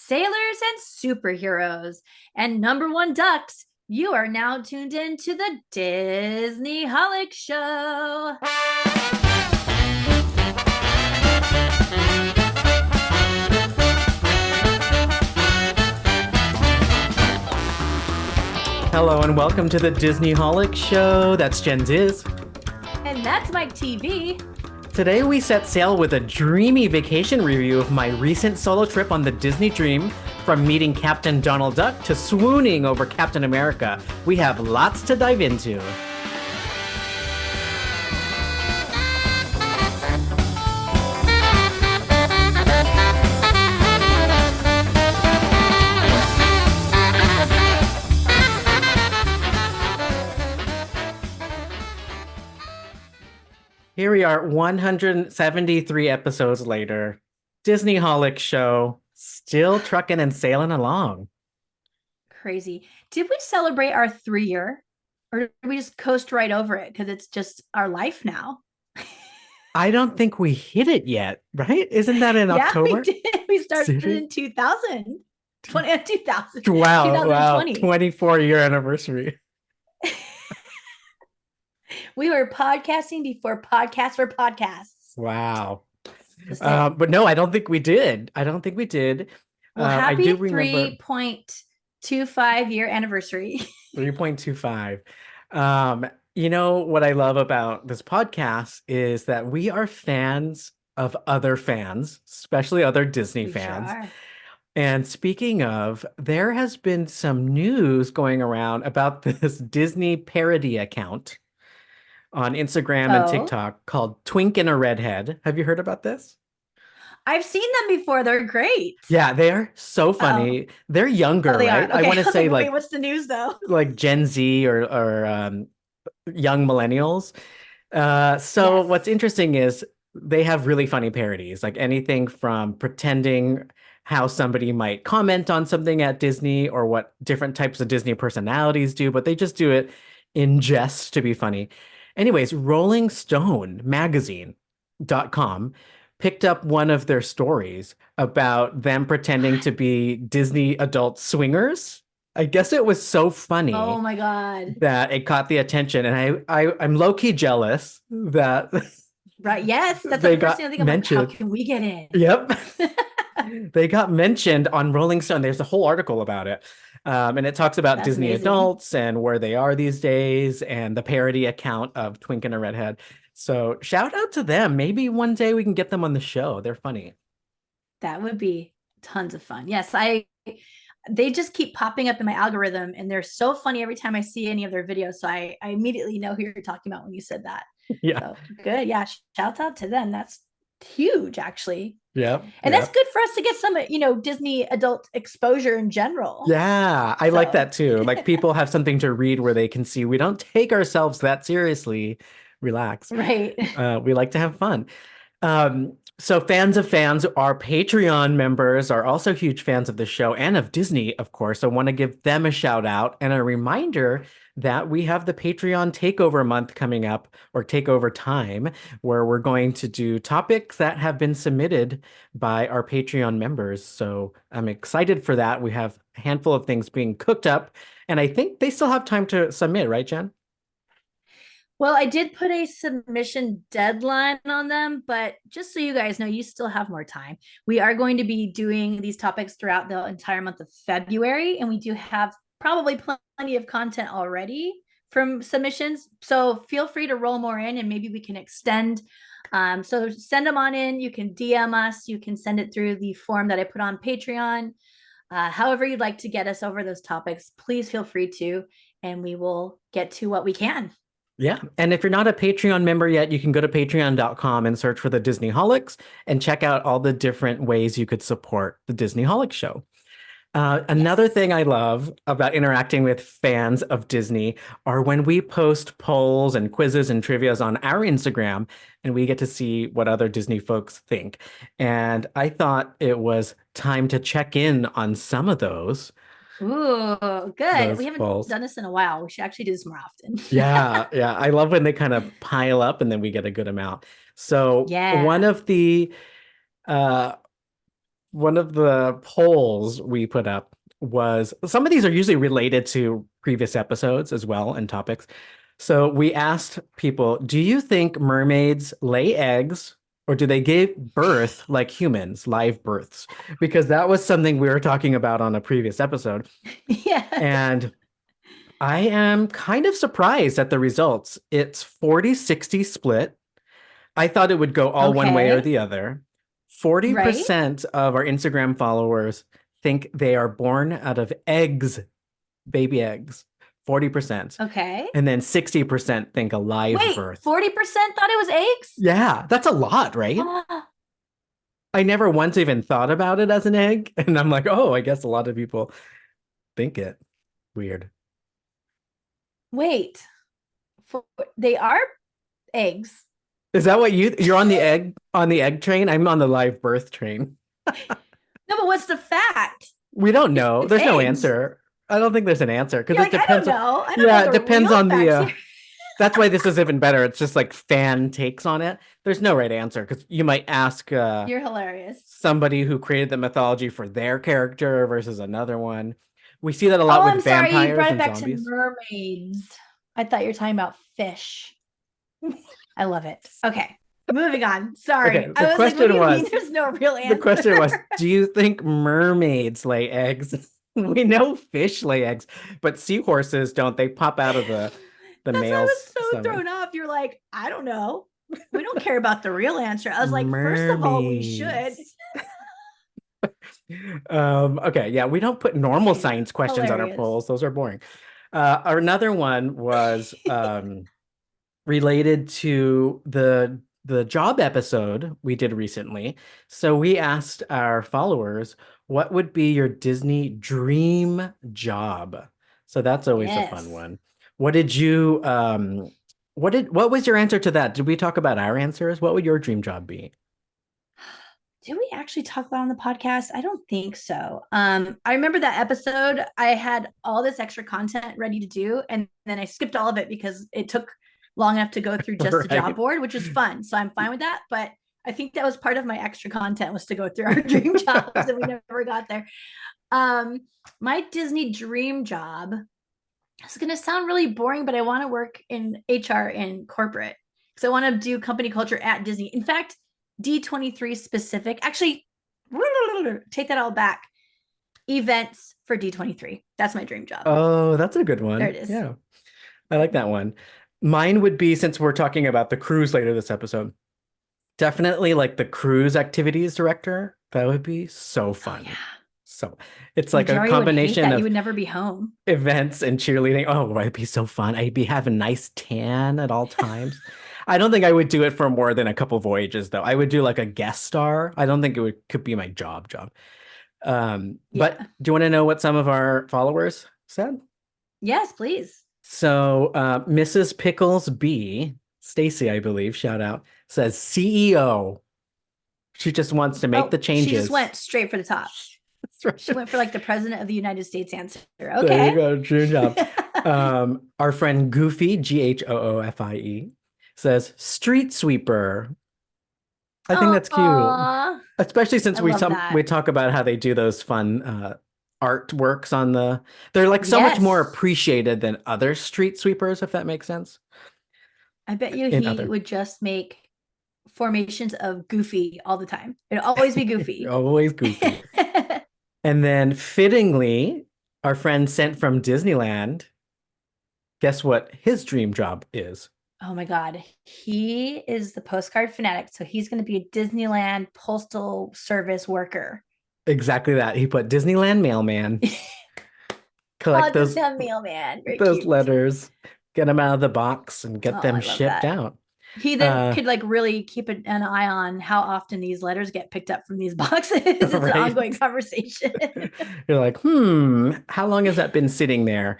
sailors and superheroes. And number one ducks, you are now tuned in to the Disney Holic Show. Hello and welcome to the Disney Holic Show. That's Jenn Diz. And that's Myke TV. Today we set sail with a dreamy vacation review of my recent solo trip on the Disney Dream. From meeting Captain Donald Duck to swooning over Captain America, we have lots to dive into. Here we are, 173 episodes later. Disney Holic Show, still trucking and sailing along. Crazy. Did we celebrate our 3-year, or did we just coast right over it because it's just our life now? I don't think we hit it yet, right? Isn't that in October? Yeah, we did. We started in 2000. 2000. Wow. 24-year anniversary. We were podcasting before podcasts were podcasts. Wow. But no, I don't think we did. Well, happy 3.25 year anniversary. 3.25. You know what I love about this podcast is that we are fans of other fans, especially other Disney fans. Sure. And speaking of, there has been some news going around about this Disney parody account on Instagram and TikTok called Twink and a Redhead. Have you heard about this? I've seen them before. They're great. Yeah, they are so funny. They're younger, right? Okay. I want to say wait, what's the news though? Like Gen Z or young millennials. Yes. What's interesting is they have really funny parodies, like anything from pretending how somebody might comment on something at Disney or what different types of Disney personalities do, but they just do it in jest to be funny. Anyways, Rolling Stone magazine.com picked up one of their stories about them pretending to be Disney adult swingers. I guess it was so funny. Oh my God. That it caught the attention. And I'm low-key jealous that right. Yes. That's the first thing I think about. Mentioned. How can we get in? Yep. They got mentioned on Rolling Stone. There's a whole article about it. And it talks about That's Disney amazing. adults and where they are these days and the parody account of Twink and a Redhead. So shout out to them. Maybe one day we can get them on the show. They're funny. That would be tons of fun. Yes, they just keep popping up in my algorithm and they're so funny every time I see any of their videos. So I immediately know who you're talking about when you said that. Yeah. So good. Yeah. Shout out to them. That's huge, actually. Yeah. And that's good for us to get some, Disney adult exposure in general. Yeah, I like that too. Like people have something to read where they can see we don't take ourselves that seriously. Relax. Right. We like to have fun. So fans of fans, our Patreon members are also huge fans of the show and of Disney, of course. I want to give them a shout out and a reminder that we have the Patreon Takeover month coming up, or Takeover time, where we're going to do topics that have been submitted by our Patreon members. So I'm excited for that. We have a handful of things being cooked up, and I think they still have time to submit, right, Jen? Well, I did put a submission deadline on them, but just so you guys know, you still have more time. We are going to be doing these topics throughout the entire month of February, and we do have probably plenty of content already from submissions. So feel free to roll more in and maybe we can extend. So send them on in. You can DM us. You can send it through the form that I put on Patreon. However you'd like to get us over those topics, please feel free to, and we will get to what we can. Yeah. And if you're not a Patreon member yet, you can go to patreon.com and search for the Disney Holics and check out all the different ways you could support the Disney Holic Show. Another thing I love about interacting with fans of Disney are when we post polls and quizzes and trivias on our Instagram and we get to see what other Disney folks think. And I thought it was time to check in on some of those. Ooh, good. We haven't polls. done this in a while. We should actually do this more often. Yeah. I love when they kind of pile up and then we get a good amount. So one of the one of the polls we put up was some of these are usually related to previous episodes as well and topics. So we asked people, do you think mermaids lay eggs or do they give birth like humans, live births? Because that was something we were talking about on a previous episode. Yeah. And I am kind of surprised at the results. It's 40-60 split. I thought it would go all one way or Okay. the other. Right. 40% of our Instagram followers think they are born out of eggs, baby eggs. 40%. Okay. And then 60% think a live Wait, birth. 40% thought it was eggs? Yeah, that's a lot, right? Ah, I never once even thought about it as an egg. And I'm like, oh, I guess a lot of people think it. Weird. wait. For, they are eggs. Is that what you're on the egg train? I'm on the live birth train. No, but what's the fact? We don't know. It's There's no eggs. answer. I don't think there's an answer because You're it like, I don't depends on, know. I don't know yeah, it the depends real on the facts here. that's why this is even better. It's just like fan takes on it. There's no right answer because you might ask You're hilarious. somebody who created the mythology for their character versus another one. We see that a Oh, lot I'm with sorry. You vampires brought it and back to zombies. mermaids. I thought you were talking about fish. I love it. Okay. Moving on. Okay, Sorry. the I was like, what question do you mean was there's no real the question was, answer? do you think mermaids lay eggs? We know fish lay eggs, but seahorses don't. They pop out of the That's why I was male's so stomach. thrown off. You're like, I don't know. We don't care about the real answer. I was like, first of all, we should. Mermaids. Okay, yeah, we don't put normal Okay, science questions on our hilarious. polls. Those are boring. Another one was related to the job episode we did recently. So we asked our followers, what would be your Disney dream job? So that's always a fun Yes. one. What did you what was your answer to that? Did we talk about our answers? What would your dream job be? Did we actually talk about it on the podcast? I don't think so. I remember that episode. I had all this extra content ready to do, and then I skipped all of it because it took long enough to go through just the job Right. board, which was fun. So I'm fine with that. But I think that was part of my extra content was to go through our dream jobs, and we never got there. Um, my Disney dream job. It's going to sound really boring, but I want to work in HR and corporate because I want to do company culture at Disney. In fact, D23 specific. Actually, take that all back. Events for D23. That's my dream job. Oh, that's a good There it one. is. Yeah, I like that one. Mine would be, since we're talking about the cruise later this episode, definitely like the cruise activities director. That would be so Oh yeah. fun. So it's like a Majority would hate combination that. You of would never be home. events and cheerleading. Oh, it'd be so fun. I'd be having nice tan at all times. I don't think I would do it for more than a couple voyages, though. I would do like a guest star. I don't think it would could be my job. But Yeah. do you want to know what some of our followers said? Yes, please. So Mrs. Pickles B, Stacy, I believe, shout out, says CEO. She just wants to make the Oh, she just changes. went straight for the top. That's She right. went for like the president of the United States answer. There you Okay. go. Dream job. Our friend Goofy, Ghoofie, says street sweeper. I think that's cute, Aw, especially since I love we that. talk about how they do those fun artworks on the. They're like so much more Yes. appreciated than other street sweepers, if that makes sense. I bet you In he other, would just make formations of Goofy all the time. It'd always be Goofy. always Goofy. And then fittingly, our friend sent from Disneyland, guess what his dream job is? Oh my God. He is the postcard fanatic. So he's going to be a Disneyland postal service worker. Exactly that. He put Disneyland mailman, Oh, collect Disneyland mailman. Very those cute. letters, get them out of the box and Oh, get them I love shipped that. out. He then Uh, could like really keep an eye on how often these letters get picked up from these boxes. It's an right? ongoing conversation. You're like, how long has that been sitting there?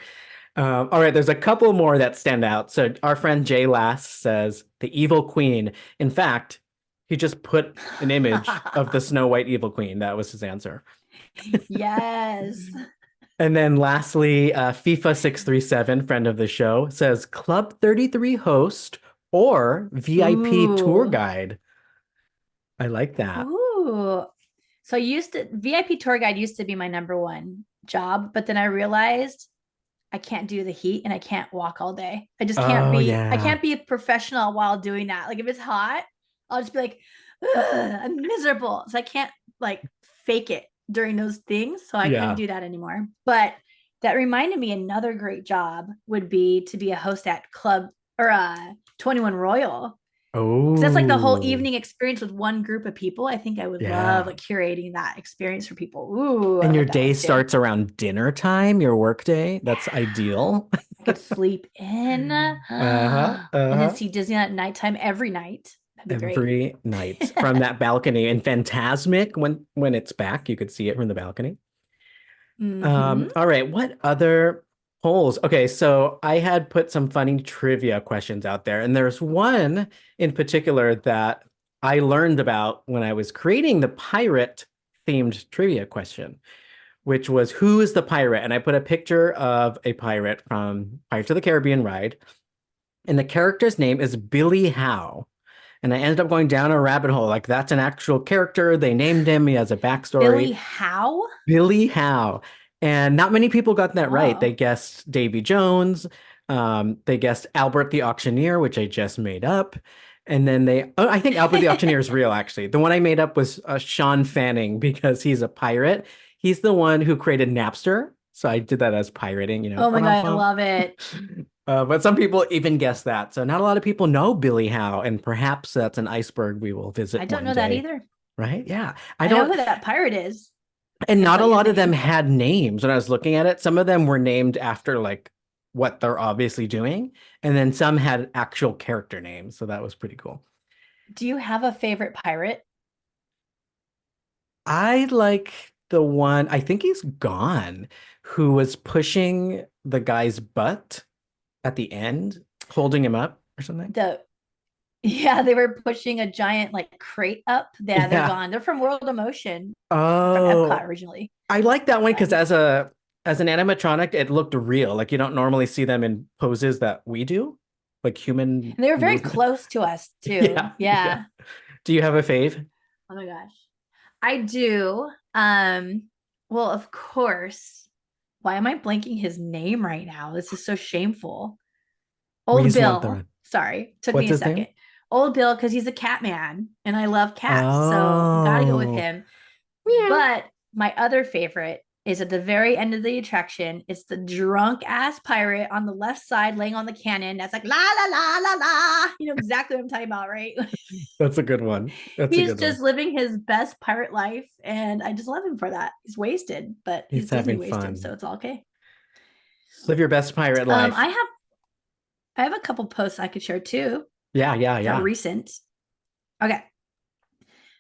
All right, there's a couple more that stand out. So our friend Jay Lass says the evil queen. In fact, he just put an image of the Snow White evil queen. That was his answer. Yes. And then lastly, FIFA 637, friend of the show, says Club 33 host or VIP tour Ooh. guide. I like that. Ooh. So I used to VIP tour guide used to be my number one job, but then I realized I can't do the heat and I can't walk all day. I just can't Oh be I yeah. can't be a professional while doing that. Like if it's hot, I'll just be like, I'm miserable. So I can't like fake it during those things. So I couldn't Yeah. do that anymore. But that reminded me another great job would be to be a host at Club or 21 Royal. Because that's like the whole Oh, evening experience with one group of people. I think I would love yeah. like curating that experience for people. Ooh, I And your like that day one too. starts around dinner time, your work day. That's ideal. I could sleep in Uh-huh. and then Uh-huh. see Disney at nighttime every night. That'd be great. Every night from that balcony. And Fantasmic, when it's back, you could see it from the balcony. Mm-hmm. All right, what other polls? Okay, so I had put some funny trivia questions out there, and there's one in particular that I learned about when I was creating the pirate themed trivia question, which was who is the pirate? And I put a picture of a pirate from Pirates of the Caribbean ride, and the character's name is Billy Howe. And I ended up going down a rabbit hole. Like, that's an actual character. They named him. He has a Billy backstory. Howe? Billy Howe. And not many people got that right. They Oh. guessed Davy Jones. They guessed Albert the Auctioneer, which I just made up. And then I think Albert the Auctioneer is real, actually. The one I made up was Sean Fanning because he's a pirate. He's the one who created Napster. So I did that as pirating, Oh my God, I Ba-dum-bum. love it. But some people even guess that. So not a lot of people know Billy Howe, and perhaps that's an iceberg we will I visit don't one know that day, either. right? Yeah. I I know don't, who that pirate is. and Couldn't not tell a you his lot of them name. had names when I was looking at it. Some of them were named after like what they're obviously doing, and then some had actual character names. So that was pretty cool. Do you have a favorite pirate? I like the one, I think he's gone, who was pushing the guy's butt at the end, holding him up or something. The Yeah, they were pushing a giant like crate up. Yeah, they're Yeah. gone. They're from World of Motion from Epcot Oh, originally. I like that one because And as an animatronic, it looked real. Like you don't normally see them in poses that we do, like human they were very movement. close to us too. Yeah, yeah. Yeah. Do you have a fave? Oh my gosh. I do. Well, of course. Why am I blanking his name right now? This is so shameful. We Old just want Bill. the Sorry, took me What's a his second. name? Old Bill, because he's a cat man and I love cats. So gotta go with Oh, him. meow. But my other favorite is at the very end of the attraction. It's the drunk ass pirate on the left side laying on the cannon. That's like la la la la la. You know exactly what I'm talking about, right? That's a good one. That's a He's good one. just living his best pirate life, and I just love him for that. He's wasted, but he's He's Disney having wasted, so fun. it's all okay. Live your best pirate Um, life. I have I have a couple posts I could share too Yeah, yeah, that are yeah. recent. Okay,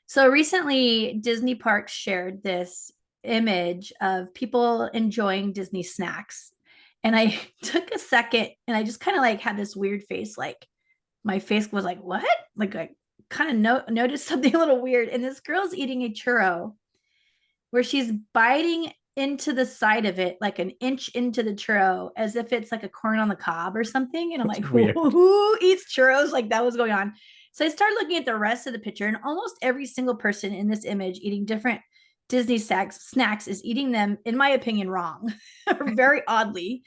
so recently Disney Parks shared this image of people enjoying Disney snacks, and I took a second and I just kind of like had this weird face, like my face was like, "What?" Like I kind of noticed something a little weird, and this girl's eating a churro where she's biting into the side of it like an inch into the churro as if it's like a corn on the cob or something. And I'm That's like, weird. who eats churros? Like that was going on. So I started looking at the rest of the picture, and almost every single person in this image eating different Disney snacks is eating them, in my opinion, wrong, very oddly.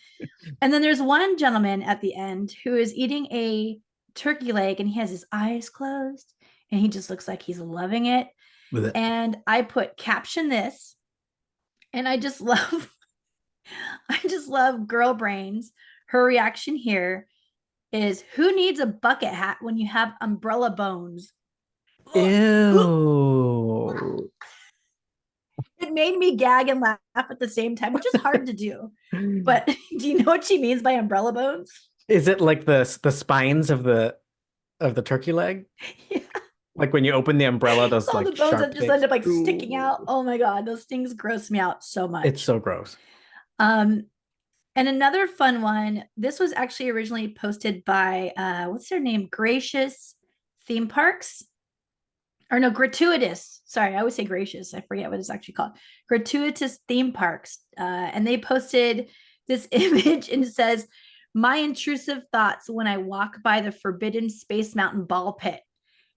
And then there's one gentleman at the end who is eating a turkey leg and he has his eyes closed and he just looks like he's loving it. Blech. And I put caption this, and I just love I just love girl brains. Her reaction here is, who needs a bucket hat when you have umbrella bones? Ew. It made me gag and laugh at the same time, which is hard to do. But do you know what she means by umbrella bones? Is it like the spines of the turkey leg? Yeah. Like when you open the umbrella, It's those all the like bones sharp that just end things. up like sticking Ooh. out. Oh my God, those things gross me out so It's much. so gross. Um, and another fun one, this was actually originally posted by what's their name? Gracious Theme Parks. Or no, Gratuitous. Sorry, I always say gracious. I forget what it's actually called. Gratuitous Theme Parks. And they posted this image and it says, "My intrusive thoughts when I walk by the Forbidden Space Mountain ball pit."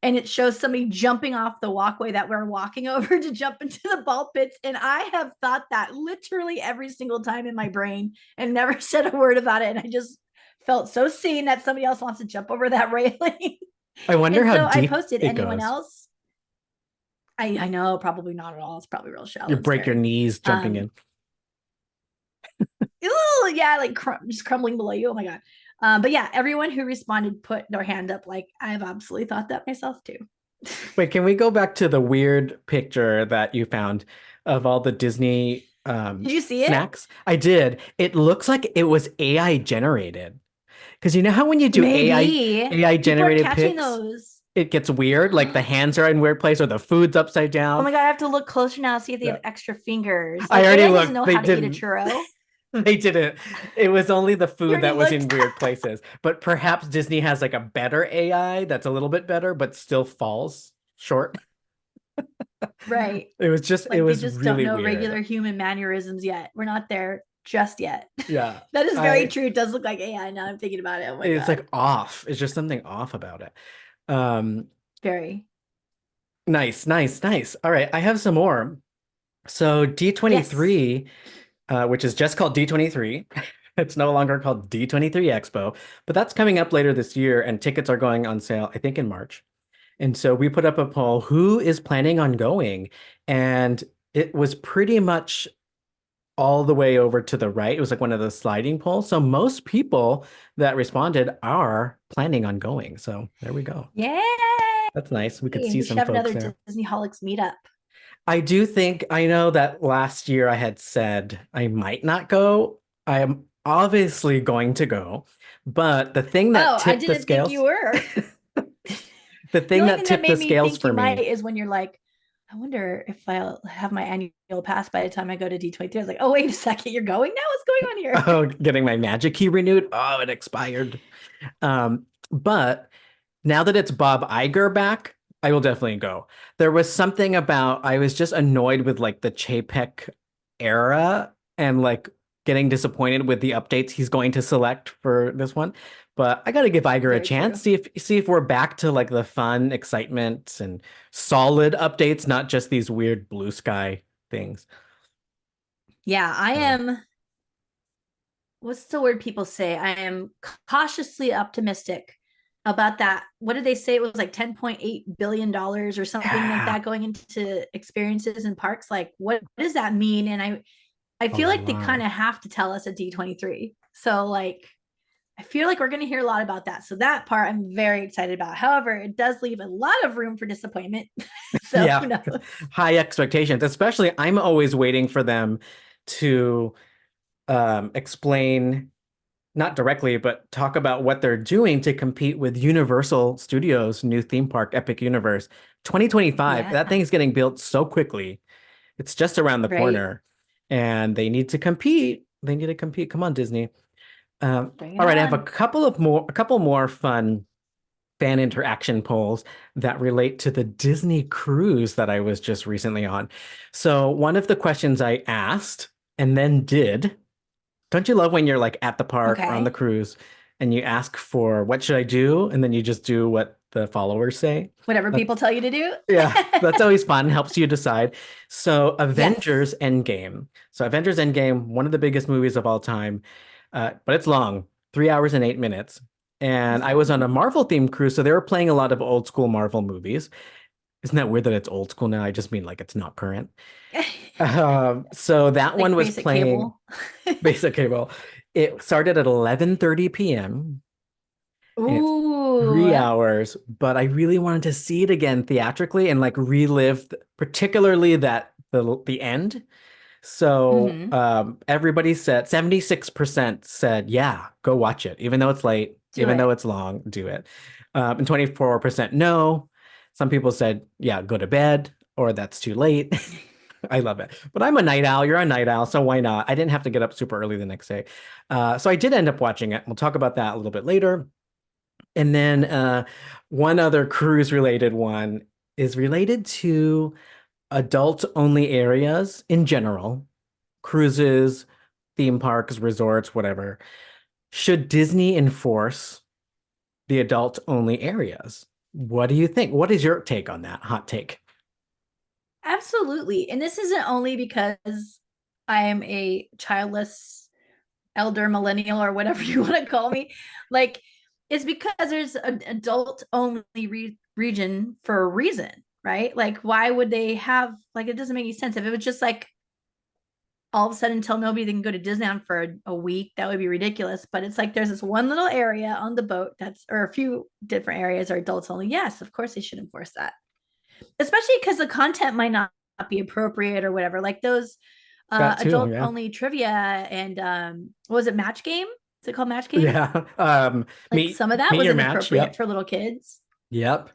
and it shows somebody jumping off the walkway that we're walking over to jump into the ball pits. And I have thought that literally every single time in my brain and never said a word about it. And I just felt so seen that somebody else wants to jump over that railing. I wonder And how so I deep posted, it anyone goes. else? I know, probably not at all. It's probably real shallow You and break your scary. knees jumping Um, in. Ooh, yeah, like just crumbling below you. Oh my god. But yeah, everyone who responded put their hand up. Like I've absolutely thought that myself too. Wait, can we go back to the weird picture that you found of all the Disney Did you see it? snacks? I did. It looks like it was AI generated. Because you know how when you do Maybe AI people are generated catching pics, those. it gets weird, like the hands are in weird place or the food's upside Oh down. my god, I have to look closer now, see if they Yeah. have extra fingers. I Like already AI doesn't looked. know They how to eat a didn't. churro. They didn't. It was only the You food already that was in looked. weird places. But perhaps Disney has like a better AI that's a little bit better, but still falls short. Right. It Like they was just don't really know weird. regular human mannerisms yet. We're not there just yet. Yeah. That is very I true. It does look like AI now I'm thinking about it. Oh my It's god. like off. It's just something off about it. Um, Very. nice, nice, nice. All right, I have some more. So Yes. D23, which is just called D23. It's no longer called D23 Expo, but that's coming up later this year, and tickets are going on sale, I think, in March. And so we put up a poll, who is planning on going? And it was pretty much all the way over to the right. It was like one of the sliding polls. So most people that responded are planning on going. So there we go. Yay. That's nice. We could see We should some have folks another there. Disney Holics meetup. I do think I know that last year I had said I might not go. I am obviously going to go, but the thing that Oh, I tipped the didn't think you scales, were. the The thing only that thing that tipped the made me scales think for you might me. is when you're like, I wonder if I'll have my annual pass by the time I go to D23. I was like, oh, wait a second, you're going now? What's going on here? Oh, getting my magic key renewed. Oh, it expired. But now that it's Bob Iger back, I will definitely go. There was something about I was just annoyed with like the Chapek era and like getting disappointed with the updates he's going to select for this one. But I got to give Iger a Very chance. true. See if we're back to like the fun, excitement, and solid updates, not just these weird blue sky things. Yeah, I So, am. What's the word people say? I am cautiously optimistic about that. What did they say? It was like $10.8 billion or something like yeah, that going into experiences in parks. Like, what does that mean? And I a feel like they kind lot. of have to tell us at D23. So like I feel like we're going to hear a lot about that. So that part I'm very excited about. However, it does leave a lot of room for disappointment. So who Yeah, knows? high expectations. Especially, I'm always waiting for them to explain, not directly, but talk about what they're doing to compete with Universal Studios' new theme park, Epic Universe. 2025, Yeah, that thing's getting built so quickly. It's just around the right. corner, and they need to compete. They need to compete. Come on, Disney. Bring it All right, I have on. a couple more fun fan interaction polls that relate to the Disney cruise that I was just recently on. So one of the questions I asked and then did, don't you love when you're like at the park or on the Okay. cruise and you ask for what should I do? And then you just do what the followers say? Whatever people That's tell you to do. yeah, that's always fun, helps you decide. So Yes. Avengers Endgame. So Avengers Endgame, one of the biggest movies of all time, but it's long, 3 hours and 8 minutes. And I was on a Mhm. Marvel themed cruise, so they were playing a lot of old school Marvel movies. Isn't that weird that it's old school now? I just mean like it's not current. So that one Like was basic playing cable. basic cable. It started at 11:30 p.m. and it's Ooh. 3 hours, but I really wanted to see it again theatrically and like relive particularly that the end. So Hmm. everybody said 76% said, yeah, go watch it, even though it's late, Do even though it. it's long, do it. And 24% no. Some people said, yeah, go to bed, or that's too late. I love it. But I'm a night owl. You're a night owl, so why not? I didn't have to get up super early the next day. So I did end up watching it. We'll talk about that a little bit later. And then one other cruise related one is related to adult only areas in general, cruises, theme parks, resorts, whatever. Should Disney enforce the adult only areas? What do you think? What is your take on that hot take? Absolutely. And this isn't only because I am a childless elder millennial or whatever you want to call me. Like, it's because there's an adult only region for a reason, right? Like, why would they have, like, it doesn't make any sense. If it was just like all of a sudden tell nobody they can go to Disneyland for a week, that would be ridiculous. But it's like there's this one little area on the boat that's, or a few different areas are adults only. Yes, of course they should enforce that, especially because the content might not be appropriate or whatever. Like those That too, adult yeah. only trivia and what was it, Match Game? Is it called Match Game? Yeah. Like some of that Meet was your match. inappropriate Yep. for little kids. Yep.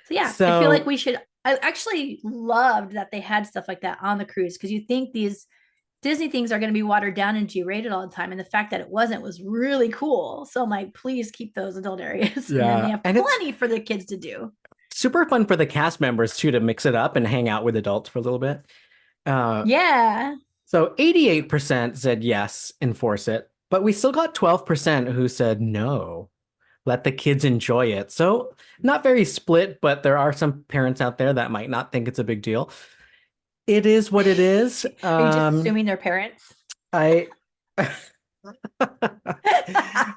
So yeah, I feel like So we should. I actually loved that they had stuff like that on the cruise because you think these Disney things are going to be watered down and G-rated all the time, and the fact that it wasn't was really cool. So I'm like, please keep those adult areas, and then they yeah, have and it's plenty for the kids to do. super fun for the cast members too to mix it up and hang out with adults for a little bit. Uh, Yeah, so 88% said yes, enforce it, but we still got 12% who said no, let the kids enjoy it. So not very split, but there are some parents out there that might not think it's a big deal. It is what it is. are you just assuming they're parents? I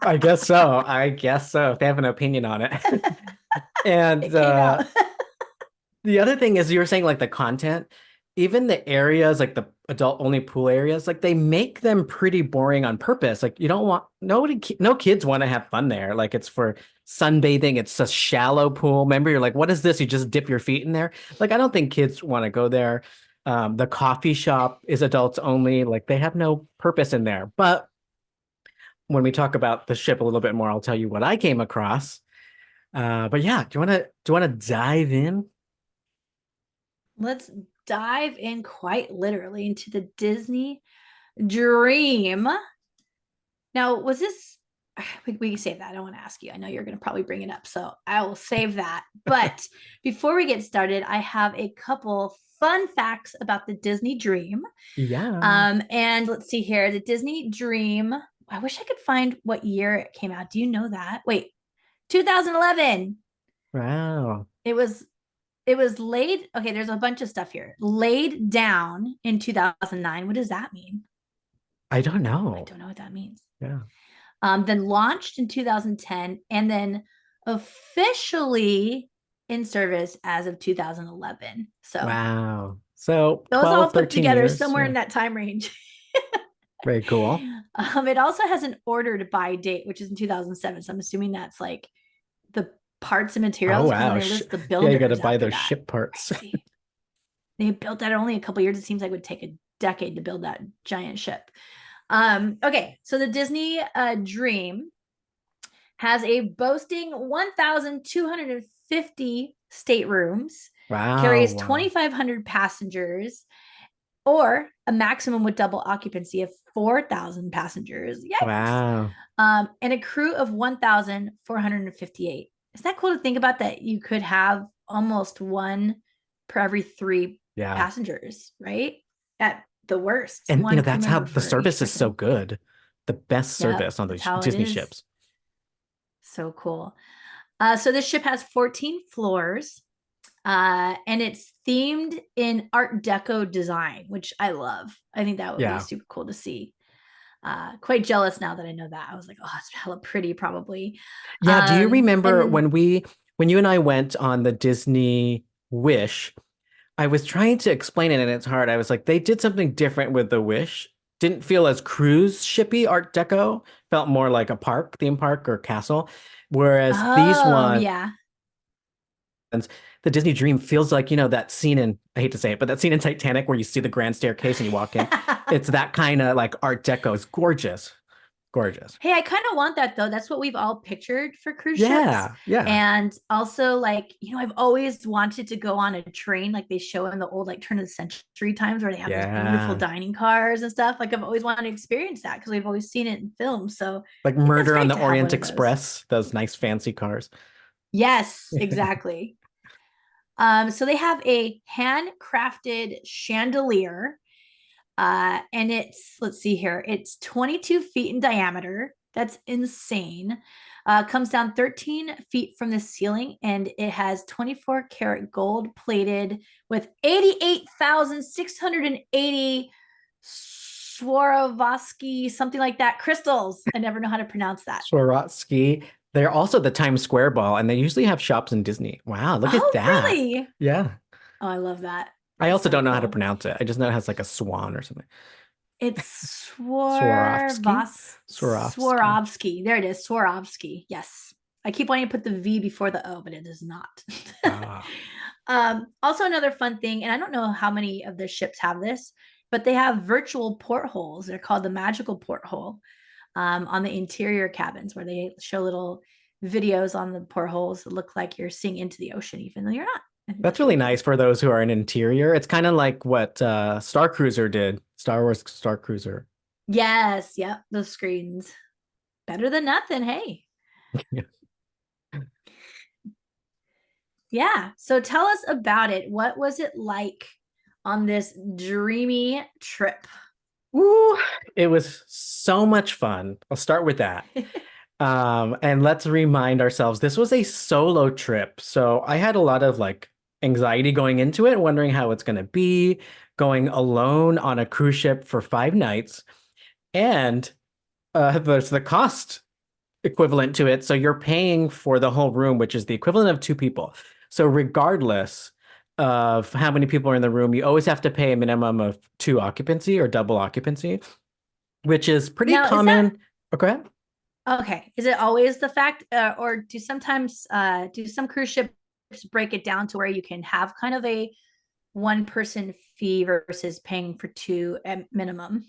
I guess so. I guess so. If they have an opinion on it. And It came out. the other thing is you were saying like the content, even the areas like the adult only pool areas, like they make them pretty boring on purpose. Like you don't want no kids want to have fun there. Like it's for sunbathing. It's a shallow pool. Remember, you're like, what is this? You just dip your feet in there. Like I don't think kids want to go there. The coffee shop is adults only. Like they have no purpose in there. But when we talk about the ship a little bit more, I'll tell you what I came across. But yeah, do you want to dive in? Let's dive in quite literally into the Disney Dream. Now, was this? We can save that. I don't want to ask you. I know you're going to probably bring it up, so I will save that. But before we get started, I have a couple fun facts about the Disney Dream. Yeah. And let's see here. The Disney Dream. I wish I could find what year it came out. Do you know that? Wait, 2011. Wow. It was laid. Okay, there's a bunch of stuff here. Laid down in 2009. What does that mean? I don't I know. don't know what that means. Yeah. Then launched in 2010 and then officially in service as of 2011. So Wow. So those all 12, put 13 together years. somewhere Yeah. in that time range. Very cool. It also has an ordered by date, which is in 2007. So I'm assuming that's like the parts and Oh, materials because then wow. they list the Yeah, you got to builders buy after those that. ship parts. Crazy. They built that in only a couple years. It seems like it would take a decade to build that giant ship. Okay, so the Disney Dream has a boasting 1,250 staterooms, Wow. carries Wow. 2,500 passengers, or a maximum with double occupancy of 4,000 passengers. Yikes. Wow. And a crew of 1,458. Isn't that cool to think about that you could have almost one per every three Yeah. passengers, right? At the worst, And one crew that's how member the for each service is so person. good. The best Yep, service on that's those how it Disney is. ships. So cool. So this ship has 14 floors, and it's themed in Art Deco design, which I love. I think that would be Yeah. super cool to see. Quite jealous now that I know that. I was like, oh, it's hella pretty, probably. Yeah. Do you And remember then, when you and I went on the Disney Wish? I was trying to explain it and it's hard. I was like, they did something different with the Wish. Didn't feel as cruise shippy Art Deco. Felt more like a park, theme park or castle. Whereas these oh ones, yeah, the Disney Dream feels like, that scene in, I hate to say it, but that scene in Titanic where you see the grand staircase and you walk in. It's that kind of like Art Deco. It's gorgeous. Gorgeous. hey, I kind of want that though. That's what we've all pictured for cruise ships. Yeah. Yeah. And also, like, I've always wanted to go on a train like they show in the old, like, turn of the century times where they have those beautiful Yeah. dining cars and stuff. Like, I've always wanted to experience that because we've always seen it in films. So Like I think that's Murder on great the to have one Orient of those. Express, those nice fancy cars. Yes, exactly. So they have a handcrafted chandelier. And let's see here, it's 22 feet in diameter. That's insane. Comes down 13 feet from the ceiling, and it has 24 karat gold plated with 88,680 Swarovski, something like that, crystals. I never know how to pronounce that. Swarovski. They're also the Times Square ball, and they usually have shops in Disney. Wow, look at Oh, that. really? Yeah. Oh, I love that. I That's also so don't know how to cool. pronounce it. I just know it has like a swan or something. It's Swarovski? Swarovski. Swarovski. There it is. Swarovski. Yes. I keep wanting to put the V before the O, but it does not. Ah, Also, another fun thing, and I don't know how many of the ships have this, but they have virtual portholes. They're called the magical porthole on the interior cabins where they show little videos on the portholes that look like you're seeing into the ocean, even though you're not. I think that's that's really really nice cool. for those who are in interior. It's kind of like what Star Cruiser did, Star Wars Star Cruiser. Yes. Yep. Those screens. Better than nothing. Hey. Yeah. So tell us about it. What was it like on this dreamy trip? Woo, it was so much fun. I'll start with that. And let's remind ourselves this was a solo trip. So I had a lot of like anxiety going into it, wondering how it's going to be, going alone on a cruise ship for 5 nights. And there's the cost equivalent to it. So you're paying for the whole room, which is the equivalent of two people. So regardless of how many people are in the room, you always have to pay a minimum of two occupancy or double occupancy, which is pretty Now, is that common. Okay. okay? Is it always the fact, or do some cruise ships break it down to where you can have kind of a one person fee versus paying for two at minimum?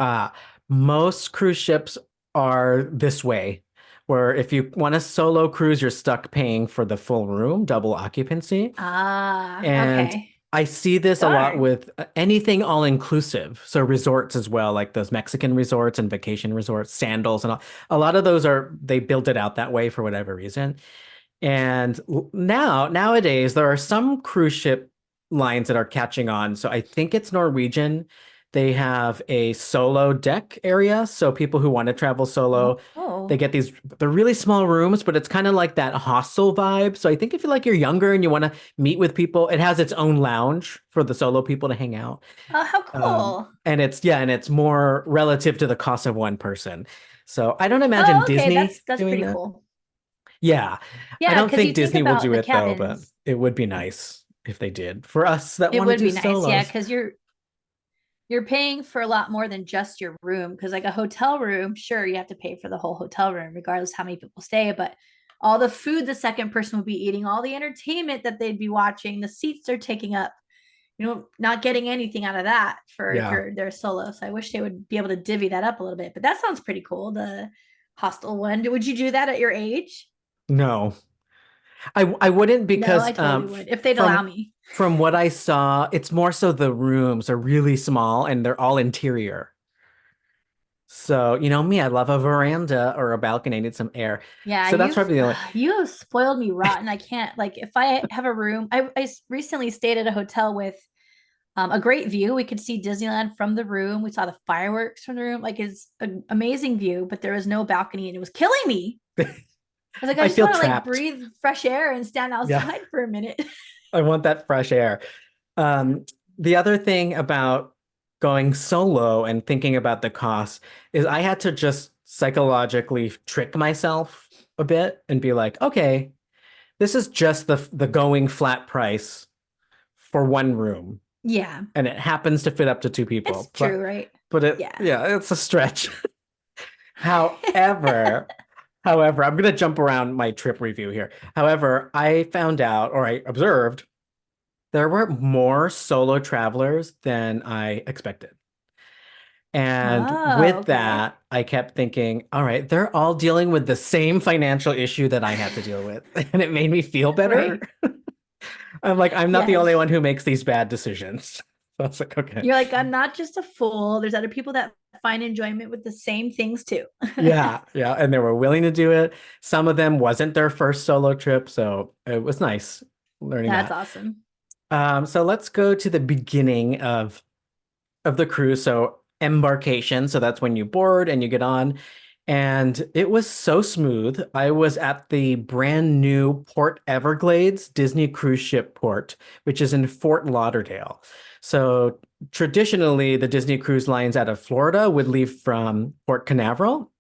Uh, Most cruise ships are this way, where if you want a solo cruise, you're stuck paying for the full room, double occupancy. Ah, And okay. I see this a lot Darn. with anything all inclusive. So resorts as well, like those Mexican resorts and vacation resorts, sandals and all. A lot of those are, they built it out that way for whatever reason. And nowadays, there are some cruise ship lines that are catching on. So I think it's Norwegian. They have a solo deck area. So people who want to travel solo, they Oh, get they're really small rooms, but it's kind of like that hostel vibe. So I think if you like you're younger and you want to meet with people, it has its own lounge for the solo people to hang out. oh, how cool. And it's more relative to the cost of one person. So I don't imagine Oh, okay. Disney That's doing pretty that. cool. Yeah. I Yeah, don't because think you think Disney will about do the it though, but cabins. it would be nice if they did. For us that It want to would do be nice, yeah, solos. because you're paying for a lot more than just your room. Because like a hotel room, sure, you have to pay for the whole hotel room, regardless how many people stay. But all the food the second person would be eating, all the entertainment that they'd be watching, the seats they're taking up, not getting anything out of that for if Yeah. you're there solo. So I wish they would be able to divvy that up a little bit. But that sounds pretty cool. The hostel one. Would you do that at your age? No. I wouldn't No, because I totally would if they'd allow from me. from what I saw, it's more so the rooms are really small and they're all interior. So, you know me, I love a veranda or a balcony. I need some air. Yeah, So that's probably the only. you have spoiled me rotten. I can't like if I have a room. I recently stayed at a hotel with a great view. We could see Disneyland from the room. We saw the fireworks from the room. Like it's an amazing view, but there was no balcony and it was killing me. I was like, I I just feel want to like trapped. breathe fresh air and stand Yeah. outside for a minute. I want that fresh air. The other thing about going solo and thinking about the cost is I had to just psychologically trick myself a bit and be like, okay, this is just the going flat price for one room, Yeah, and it happens to fit up to two it's people. true, right? But it Yeah. yeah, it's a stretch. However, however, I'm gonna jump around my trip review here. However, I found out or I observed there were more solo travelers than I expected. And Oh, with okay. that, I kept thinking, all right, they're all dealing with the same financial issue that I had to deal with. And it made me feel better. Right. I'm like, I'm not the only Yes. one who makes these bad decisions. So I was like, okay. You're like, I'm not just a fool. There's other people that find enjoyment with the same things too. Yeah, yeah. And they were willing to do it. Some of them wasn't their first solo trip. So it was nice learning That's that. awesome. So let's go to the beginning of the cruise. So embarkation. So that's when you board and you get on. And it was so smooth. I was at the brand new Port Everglades Disney cruise ship port, which is in Fort Lauderdale. So traditionally, the Disney cruise lines out of Florida would leave from Port Canaveral.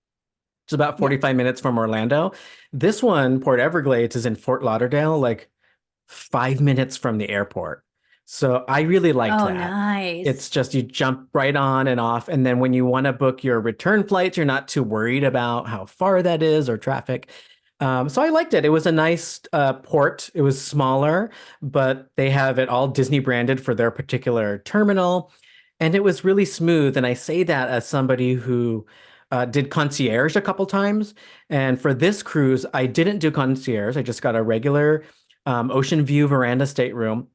It's about Yeah. 45 minutes from Orlando. This one, Port Everglades, is in Fort Lauderdale, like 5 minutes from the airport. So I really liked Oh, that. It's nice. just you jump right on and off. And then when you want to book your return flights, you're not too worried about how far that is or traffic. So I liked it. It was a nice port. It was smaller, but they have it all Disney branded for their particular terminal. And it was really smooth. And I say that as somebody who did concierge a couple times. And for this cruise, I didn't do concierge. I just got a regular ocean view veranda stateroom.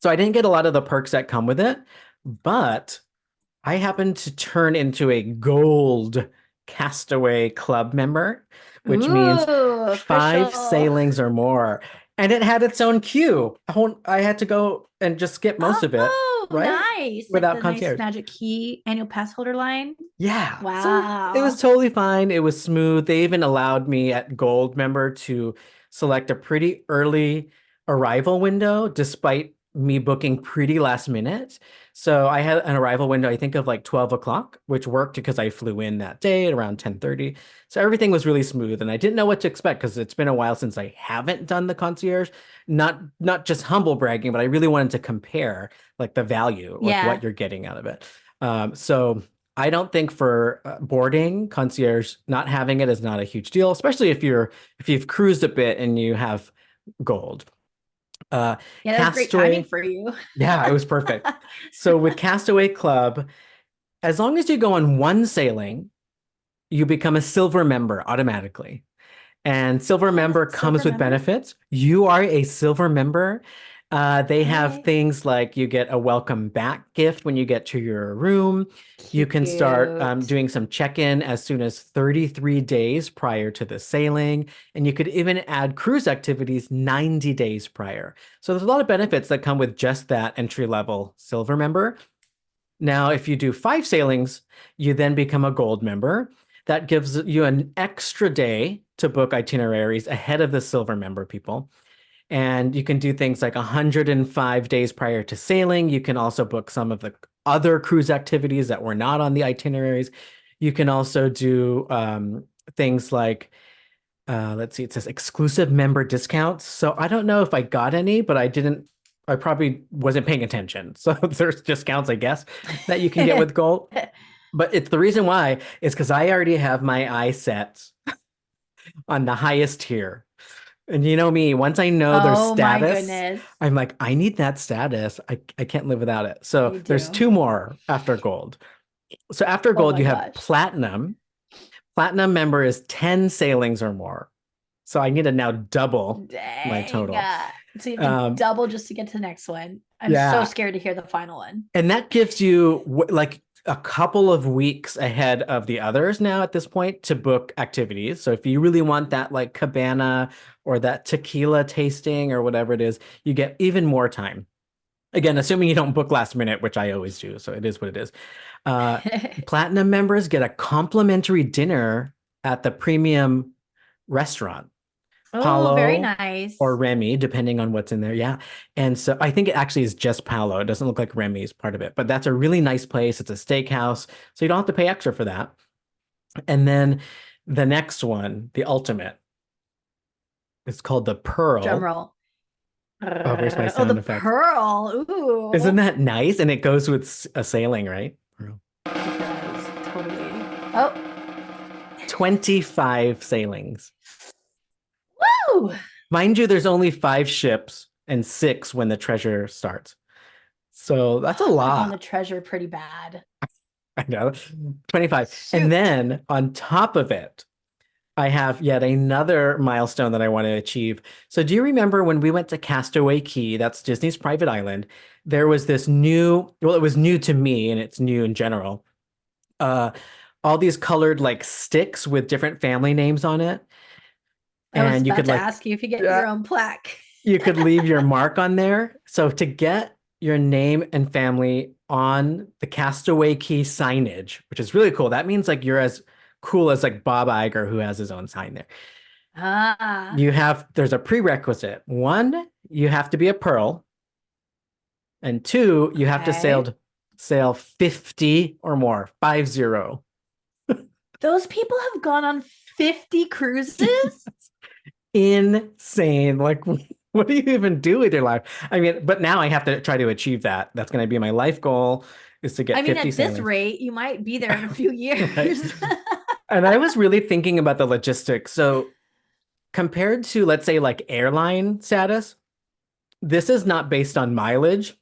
So I didn't get a lot of the perks that come with it, but I happened to turn into a gold Castaway Club member, which means Ooh, 5 official. sailings or more. And it had its own queue. I had to go and just skip most of it, Oh, right? nice. Like Without the nice concierge. Magic Key annual pass holder line. Yeah. So it was Wow. totally fine. It was smooth. They even allowed me at Gold member to select a pretty early arrival window, despite me booking pretty last minute. So I had an arrival window, I think of like 12 o'clock, which worked because I flew in that day at around 10:30. So everything was really smooth. And I didn't know what to expect because it's been a while since I haven't done the concierge. Not just humble bragging, but I really wanted to compare like the value, like what Yeah. you're getting out of it. So I don't think for boarding concierge, not having it is not a huge deal, especially if you've cruised a bit and you have gold. Uh, Yeah, that was great timing Castaway, for you. yeah, it was perfect. So with Castaway Club, as long as you go on one sailing, you become a silver member automatically. And silver Oh, member comes silver with member. benefits. You are a silver member. They have Okay. things like you get a welcome back gift when you get to your room. You can start Cute. doing some check-in as soon as 33 days prior to the sailing. And you could even add cruise activities 90 days prior. So there's a lot of benefits that come with just that entry-level silver member. Now, if you do 5 sailings, you then become a gold member. That gives you an extra day to book itineraries ahead of the silver member people. And you can do things like 105 days prior to sailing. You can also book some of the other cruise activities that were not on the itineraries. You can also do things like, let's see, it says exclusive member discounts. So I don't know if I got any, but I probably wasn't paying attention. So there's discounts, I guess, that you can get with gold. But it's the reason why is because I already have my eye set on the highest tier. And you know me, once I know their Oh my status, goodness. I'm like, I need that status. I can't live without it. So You there's do. 2 more after gold. So after Oh gold, my you have gosh. platinum. Platinum member is 10 sailings or more. So I need to now double my Dang. total. So you have to Um, double just to get to the next one. I'm so yeah. scared to hear the final one. And that gives you like a couple of weeks ahead of the others now at this point to book activities. So if you really want that like cabana or that tequila tasting or whatever it is, you get even more time. Again, assuming you don't book last minute, which I always do. So it is what it is. Uh, Platinum members get a complimentary dinner at the premium restaurant. Oh, very Palo or nice. Remy, depending on what's in there. Yeah. And so I think it actually is just Palo. It doesn't look like Remy is part of it, but that's a really nice place. It's a steakhouse. So you don't have to pay extra for that. And then the next one, the ultimate, it's called the Drum Pearl. roll. Oh, where's my Oh, the sound effects? pearl. Isn't Ooh. that nice? And it goes with a sailing, right? Pearl. It does. Totally. Oh, 25 sailings. woo! Mind you, there's only 5 ships and 6 when the treasure starts. So that's a I want to go on the lot. treasure pretty bad. I know. 25. And Shoot. then on top of it, I have yet another milestone that I want to achieve. So do you remember when we went to Castaway Cay, that's Disney's private island, there was this new, well, it was new to me and it's new in general. Uh, all these colored like sticks with different family names on it. I was And you about could to like, ask you if you get yeah, your own plaque. you could leave your mark on there. So to get your name and family on the Castaway Cay signage, which is really cool, that means like you're as cool as like Bob Iger, who has his own sign there. Ah, There's a prerequisite. One, you have to be a pearl, and two, you have to okay. sail 50 or more, 50. Those people have gone on 50 cruises? Insane. Like, what do you even do with your life? I mean, but now I have to try to achieve that. That's going to be my life goal is to I get mean, 50 at this sailings. rate, you might be there in a few Right. years. And I was really thinking about the logistics. So compared to, let's say, like airline status, this is not based on mileage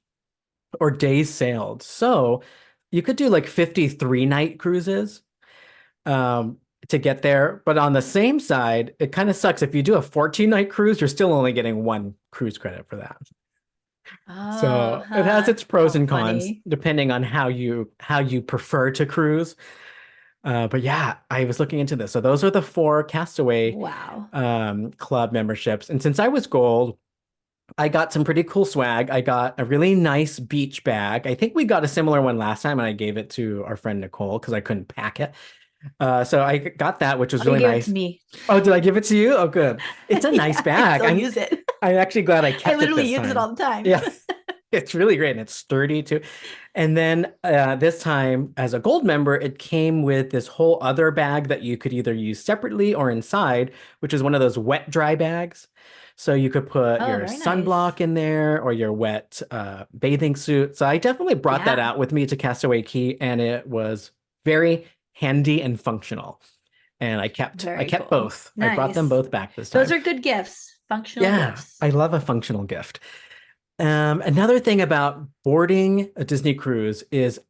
or days sailed. So you could do like 53 night cruises to get there. But on the same side, it kind of sucks. If you do a 14-night cruise, you're still only getting one cruise credit for that. Oh, So it has its pros how and cons funny. depending on how you prefer to cruise. But yeah, I was looking into this. So those are the four Castaway Wow. club memberships. And since I was gold, I got some pretty cool swag. I got a really nice beach bag. I think we got a similar one last time, and I gave it to our friend Nicole because I couldn't pack it. So I got that, which was Oh, you really gave it to nice. me. Oh, did I give it to you? Oh, good. It's a nice Yeah, I bag. still I'm use it. I'm actually glad I I kept it literally this use it time. all the time. Yeah, it's really great and it's sturdy too. And then this time, as a gold member, it came with this whole other bag that you could either use separately or inside, which is one of those wet dry bags. So you could put Oh, your very nice. sunblock in there or your wet bathing suit. So I definitely brought that Yeah, out with me to Castaway Key, and it was very handy and functional. And I very kept cool. both. I brought them Nice. both back this Those time. are good gifts, functional Yeah, gifts. I love a functional gift. Another thing about boarding a Disney cruise is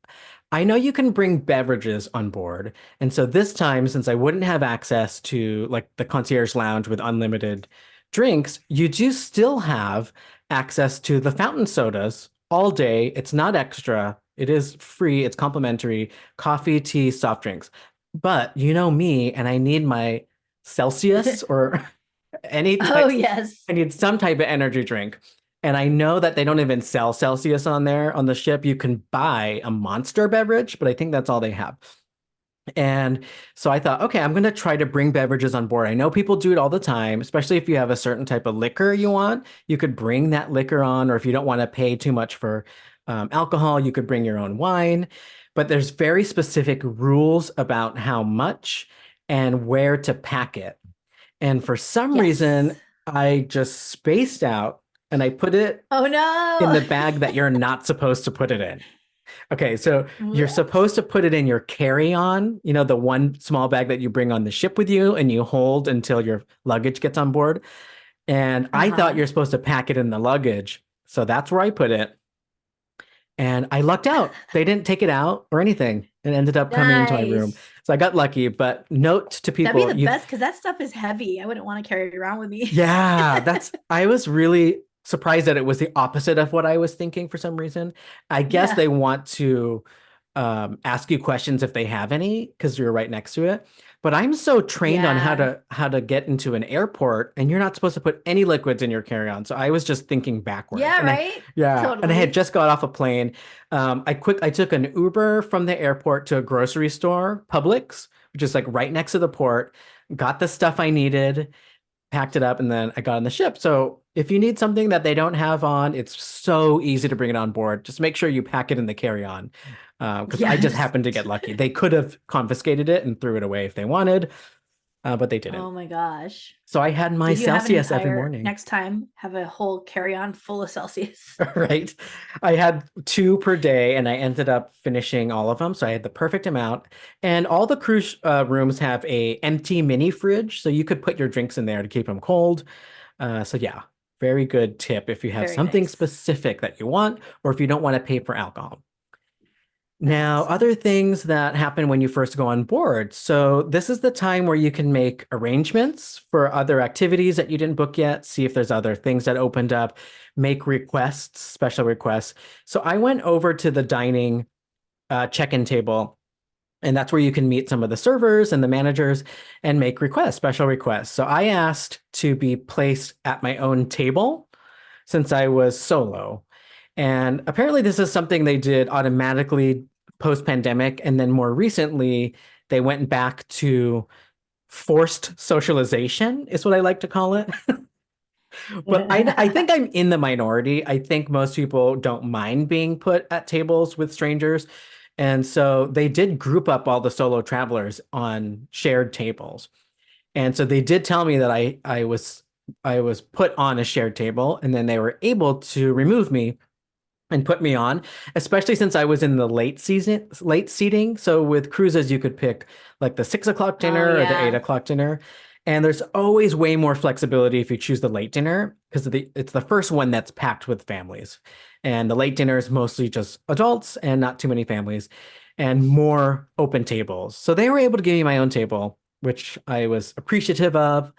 I know you can bring beverages on board. And so this time, since I wouldn't have access to like the concierge lounge with unlimited drinks, you do still have access to the fountain sodas all day. It's not extra. It is free. It's complimentary. Coffee, tea, soft drinks. But you know me, and I need my Celsius or any Oh, type, yes. I need some type of energy drink. And I know that they don't even sell Celsius on there on the ship. You can buy a Monster beverage, but I think that's all they have. And so I thought, okay, I'm going to try to bring beverages on board. I know people do it all the time, especially if you have a certain type of liquor you want. You could bring that liquor on, or if you don't want to pay too much for alcohol, you could bring your own wine. But there's very specific rules about how much and where to pack it. And for some Yes. reason, I just spaced out and I put it Oh, in no. the bag that you're not supposed to put it in. Okay, so you're What? supposed to put it in your carry-on, the one small bag that you bring on the ship with you and you hold until your luggage gets on board. And I thought Uh-huh. you're supposed to pack it in the luggage. So that's where I put it. And I lucked out. They didn't take it out or anything. It ended up coming into my room. Nice. So I got lucky, but note to That'd be people, the best because that stuff is heavy. I wouldn't want to carry it around with me. yeah, I was really surprised that it was the opposite of what I was thinking for some reason. I guess Yeah. they want to ask you questions if they have any because you're right next to it. But I'm so trained on how Yeah. to get into an airport, and you're not supposed to put any liquids in your carry-on. So I was just thinking backwards, Yeah, and right? I had Totally. just got off a plane. I took an Uber from the airport to a grocery store, Publix, which is like right next to the port. Got the stuff I needed, packed it up, and then I got on the ship. So if you need something that they don't have on, it's so easy to bring it on board. Just make sure you pack it in the carry-on. Because I just Yes. happened to get lucky. They could have confiscated it and threw it away if they wanted, but they didn't. Oh my gosh. So I had my Did you have an Celsius every entire morning, next time have a whole carry-on full of Celsius? right? I had two per day, and I ended up finishing all of them. So I had the perfect amount. And all the cruise rooms have a empty mini fridge, so you could put your drinks in there to keep them cold. So yeah, very good tip if you have Very something nice. specific that you want, or if you don't want to pay for alcohol. That's Now, awesome. other things that happen when you first go on board. So this is the time where you can make arrangements for other activities that you didn't book yet, see if there's other things that opened up, make requests, special requests. So I went over to the dining check-in table, and that's where you can meet some of the servers and the managers and make requests, special requests. So I asked to be placed at my own table since I was solo. And apparently, this is something they did automatically post pandemic. And then more recently, they went back to forced socialization, is what I like to call it. But I think I'm in the minority. I think most people don't mind being put at tables with strangers. And so they did group up all the solo travelers on shared tables. And so they did tell me that I was put on a shared table, and then they were able to remove me and put me on, especially since I was in the late seating. So with cruises, you could pick like the 6 o'clock Oh dinner or the eight yeah. o'clock dinner. And there's always way more flexibility if you choose the late dinner because it's the first one that's packed with families. And the late dinner is mostly just adults and not too many families and more open tables. So they were able to give me my own table, which I was appreciative of.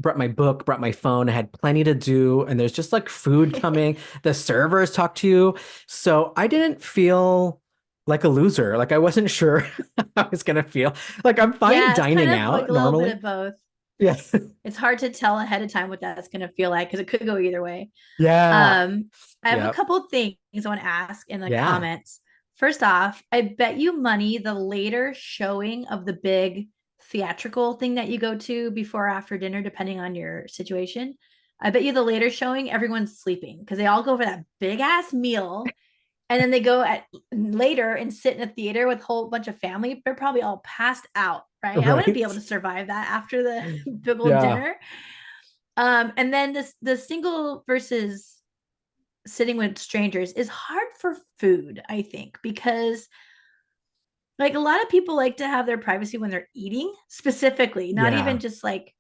Brought my book, brought my phone. I had plenty to do, and there's just like food coming. The servers talk to you. So I didn't feel like a loser. Like I wasn't sure how I was gonna feel. Like I'm fine Yeah, it's kind dining of like out a little bit normally. of both. Yeah. It's hard to tell ahead of time what that's going to feel like because it could go either way. Yeah. Um, I have a Yeah. couple things I want to ask in the Yeah. comments. First off, I bet you money the later showing of the big theatrical thing that you go to before or after dinner, depending on your situation. I bet you the later showing, everyone's sleeping because they all go for that big ass meal and then they go at later and sit in a theater with a whole bunch of family. They're probably all passed out, right? I wouldn't be able Right. to survive that after the big old Yeah. dinner. And then this the single versus sitting with strangers is hard for food, I think, because like a lot of people like to have their privacy when they're eating, specifically, not even Yeah. just like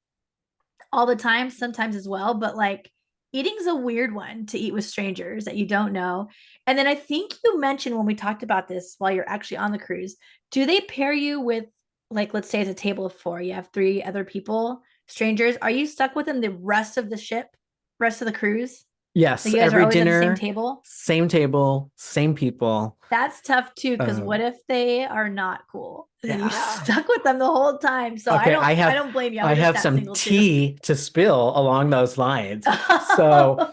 all the time, sometimes as well, but like eating's a weird one to eat with strangers that you don't know. And then I think you mentioned when we talked about this while you're actually on the cruise, do they pair you with like let's say it's a table of four, you have three other people, strangers, are you stuck with them the rest of the ship, rest of the cruise? Like Yes. you guys are Every always at the same dinner, table? same table, same people. That's tough too, because what Um, if they are not cool? Then you yeah. stuck with them the whole time. So I Okay, don't I don't blame you. I I would have have sat some single too. tea to spill along those lines. So,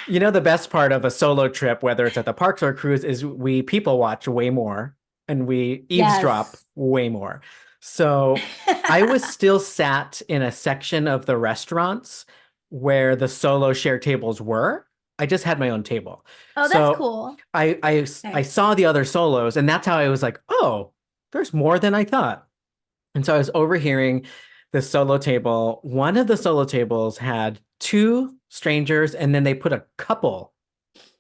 the best part of a solo trip, whether it's at the parks or a cruise, is we people watch way more and we eavesdrop Yes. way more. So I was still sat in a section of the restaurants where the solo share tables were. I just had my own table. Oh, that's So cool. I Okay. saw the other solos, and that's how I was like, oh, there's more than I thought. And so I was overhearing the solo table. One of the solo tables had two strangers, and then they put a couple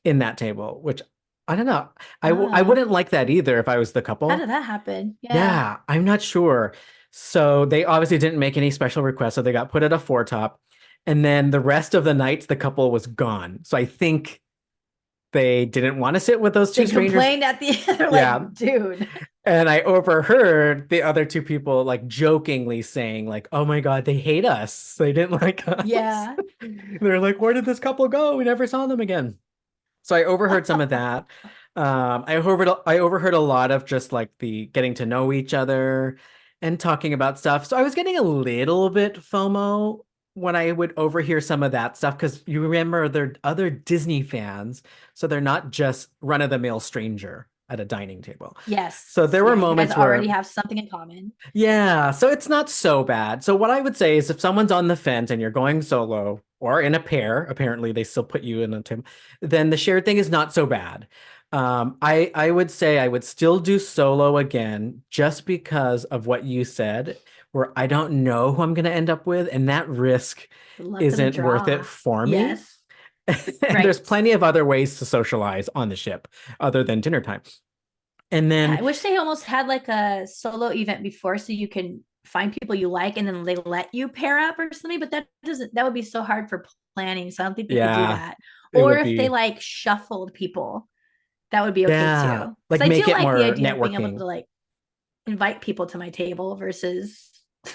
in that table, which I don't know. I Oh, wouldn't like that either if I was the how couple. did that happen? Yeah. Yeah, I'm not sure. So they obviously didn't make any special requests, so they got put at a four top. And then the rest of the nights, the couple was gone. So I think they didn't want to sit with those two They strangers. complained at the end. They're Yeah. like, dude. And I overheard the other two people like jokingly saying, like, oh my God, they hate us. They didn't like us. Yeah. They're like, where did this couple go? We never saw them again. So I overheard some of that. I overheard a lot of just like the getting to know each other and talking about stuff. So I was getting a little bit FOMO when I would overhear some of that stuff because you remember they're other Disney fans, so they're not just run-of-the-mill stranger at a dining table. Yes. So there were Yeah. You guys moments already where have something in common. yeah, so it's not so bad. So what I would say is if someone's on the fence and you're going solo or in a pair, apparently they still put you in a team, then the shared thing is not so bad. I would say I would still do solo again just because of what you said, where I don't know who I'm going to end up with, and that risk The luck of the isn't worth it draw. for me. Yes. And there's Right. plenty of other ways to socialize on the ship other than dinner time. And Yeah, then I wish they almost had like a solo event before so you can find people you like and then they let you pair up or something, but that would be so hard for planning. So I don't think they could do yeah, that. it Or would if they be like shuffled people, that would be okay too. yeah, Because like I make do it like the more idea of being able networking. to like invite people to my table versus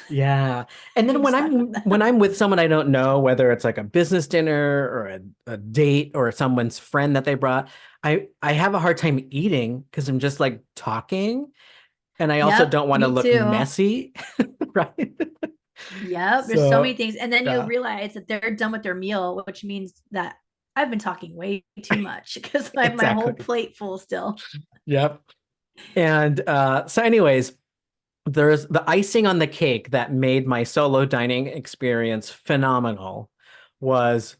Yeah. And then being stuck with when them. I'm with someone I don't know, whether it's like a business dinner or a date or someone's friend that they brought, I have a hard time eating because I'm just like talking and I also Yep, don't want to me look too. messy, right? Yep, there's so many So, things. And then you yeah, realize that they're done with their meal, which means that I've been talking way too much because I have my whole exactly. plate full still. Yep. And so anyways, there's the icing on the cake that made my solo dining experience phenomenal was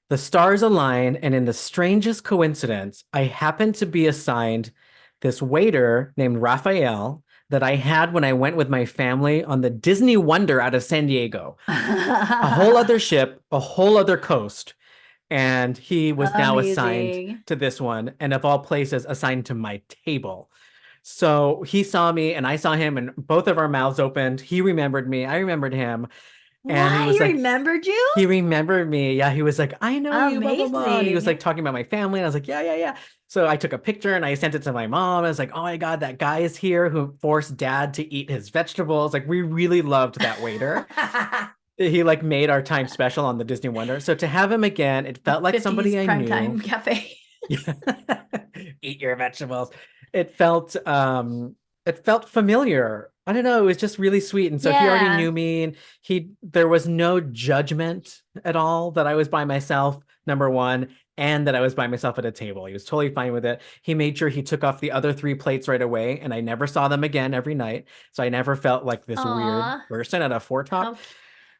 the stars aligned, and in the strangest coincidence, I happened to be assigned this waiter named Raphael that I had when I went with my family on the Disney Wonder out of San Diego. A whole other ship, a whole other coast. And he was now assigned Amazing. to this one, and of all places, assigned to my table. So he saw me and I saw him, and both of our mouths opened. He remembered me, I remembered him, and he What? was He like, remembered you? he remembered me. Yeah, he was like, I know you, blah, blah, blah. And he was like Amazing. talking about my family. And I was like, yeah, yeah, yeah. So I took a picture and I sent it to my mom. I was like, oh my God, that guy is here who forced dad to eat his vegetables. Like, we really loved that waiter. He like made our time special on the Disney Wonder. So to have him again, it felt like 50s somebody I primetime knew. cafe. Eat your vegetables. It felt it felt familiar. I don't know, it was just really sweet. And so he already Yeah. knew me, and he there was no judgment at all that I was by myself, number one, and that I was by myself at a table. He was totally fine with it. He made sure he took off the other three plates right away, and I never saw them again every night. So I never felt like this weird Aw. person at a four top. How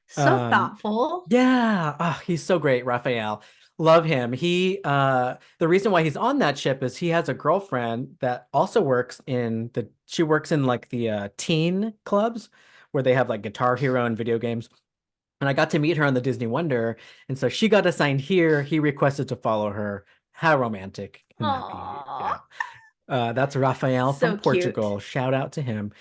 so Um, thoughtful. yeah, he's so great, Raphael. Love him. The reason why he's on that ship is he has a girlfriend that also she works in like the teen clubs where they have like Guitar Hero and video games. And I got to meet her on the Disney Wonder. And so she got assigned here. He requested to follow her. How romantic can that be? Aw. Yeah. That's Raphael from So cute. Portugal. Shout out to him.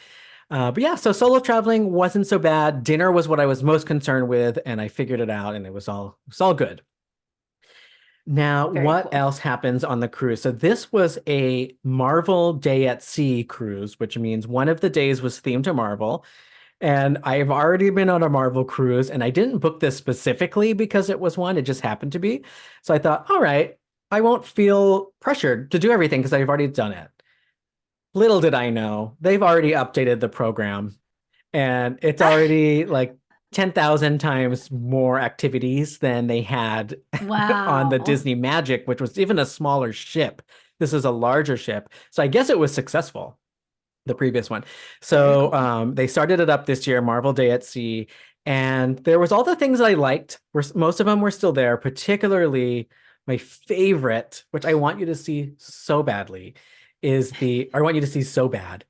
But yeah, so solo traveling wasn't so bad. Dinner was what I was most concerned with, and I figured it out, and it was all good. Now, Very what cool. else happens on the cruise? So this was a Marvel Day at Sea cruise, which means one of the days was themed to Marvel. And I've already been on a Marvel cruise, and I didn't book this specifically because it was one, it just happened to be. So I thought, all right, I won't feel pressured to do everything because I've already done it. Little did I know, they've already updated the program, and it's already like 10,000 times more activities than they had on the Wow. Disney Magic, which was even a smaller ship. This is a larger ship. So I guess it was successful, the previous one. Very So cool. they started it up this year, Marvel Day at Sea, and there was all the things that I liked. Most of them were still there, particularly my favorite, which I want you to see so badly, I want you to see so bad,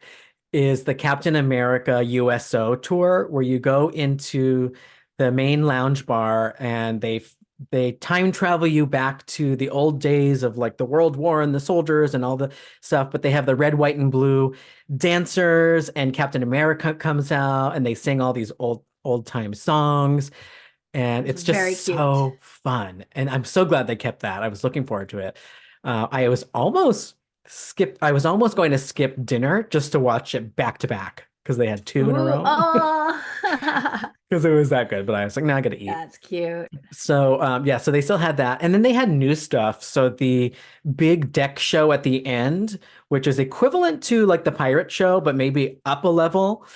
is the Captain America USO tour, where you go into the main lounge bar and they time travel you back to the old days of like the World War and the soldiers and all the stuff, but they have the red, white, and blue dancers, and Captain America comes out and they sing all these old time songs, and It's it's just very cute. so fun. And I'm so glad they kept that. I was looking forward to it. I was almost going to skip dinner just to watch it back to back because they had two in a Ooh, row oh. because it was that good. But I was like, nah, I gotta eat. That's cute. So yeah, so they still had that. And then they had new stuff. So the big deck show at the end, which is equivalent to like the pirate show, but maybe up a level,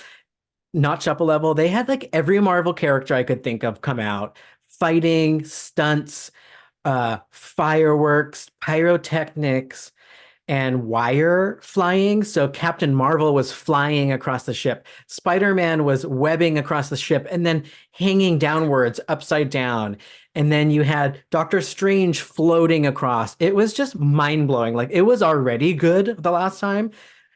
notch up a level. They had like every Marvel character I could think of come out, fighting, stunts, fireworks, pyrotechnics, and wire flying. So Captain Marvel was flying across the ship. Spider-Man was webbing across the ship and then hanging downwards, upside down. And then you had Doctor Strange floating across. It was just mind-blowing. Like, it was already good the last time,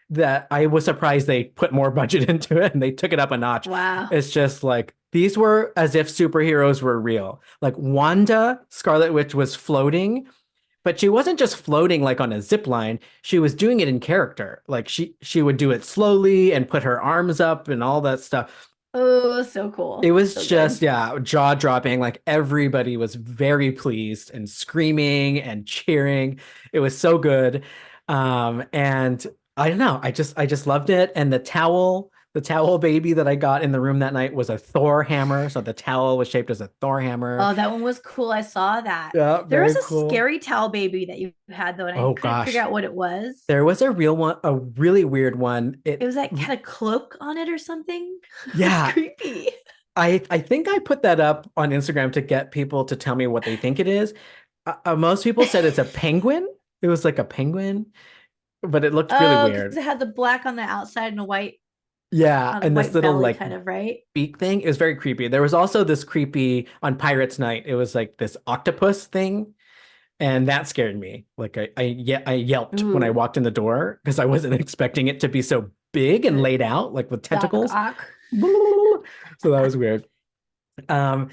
that I was surprised they put more budget into it and they took it up a notch. Wow. It's just like these were as if superheroes were real. Like Wanda, Scarlet Witch, was floating, but she wasn't just floating like on a zip line. She was doing it in character. Like she would do it slowly and put her arms up and all that stuff. Oh, so It cool. was So just, good. yeah, jaw dropping. Like everybody was very pleased and screaming and cheering. It was so good. And I don't know, I just loved it. And the towel baby that I got in the room that night was a Thor hammer. So the towel was shaped as a Thor hammer. Oh, that one was cool. I saw that. Yeah, There was very a cool. scary towel baby that you had though, and I Oh couldn't figure gosh. out what it was. There was a real one, a really weird one. It was like had a cloak on it or something. It was Yeah, creepy. I think I put that up on Instagram to get people to tell me what they think it is. Most people said it's a penguin. It was like a penguin, but it looked really Oh, because weird. it had the black on the outside and the white. Yeah, on the and this white little belly like kind of, right? beak thing. It was very creepy. There was also this creepy on Pirates Night. It was like this octopus thing, and that scared me. Like I yelped when I Ooh, walked in the door because I wasn't expecting it to be so big and the laid out, like with Doc tentacles. Ock. So that was weird. Um,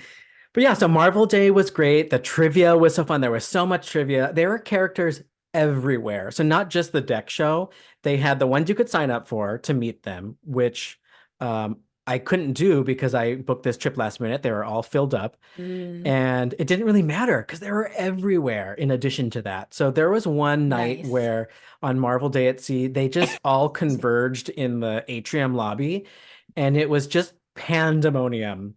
but yeah, so Marvel Day was great. The trivia was so fun. There was so much trivia. There were characters everywhere. So not just the deck show. They had the ones you could sign up for to meet them, which I couldn't do because I booked this trip last minute. They were all filled up. Mm, And it didn't really matter because they were everywhere in addition to that. So there was one night nice. where on Marvel Day at Sea, they just all converged in the atrium lobby and it was just pandemonium.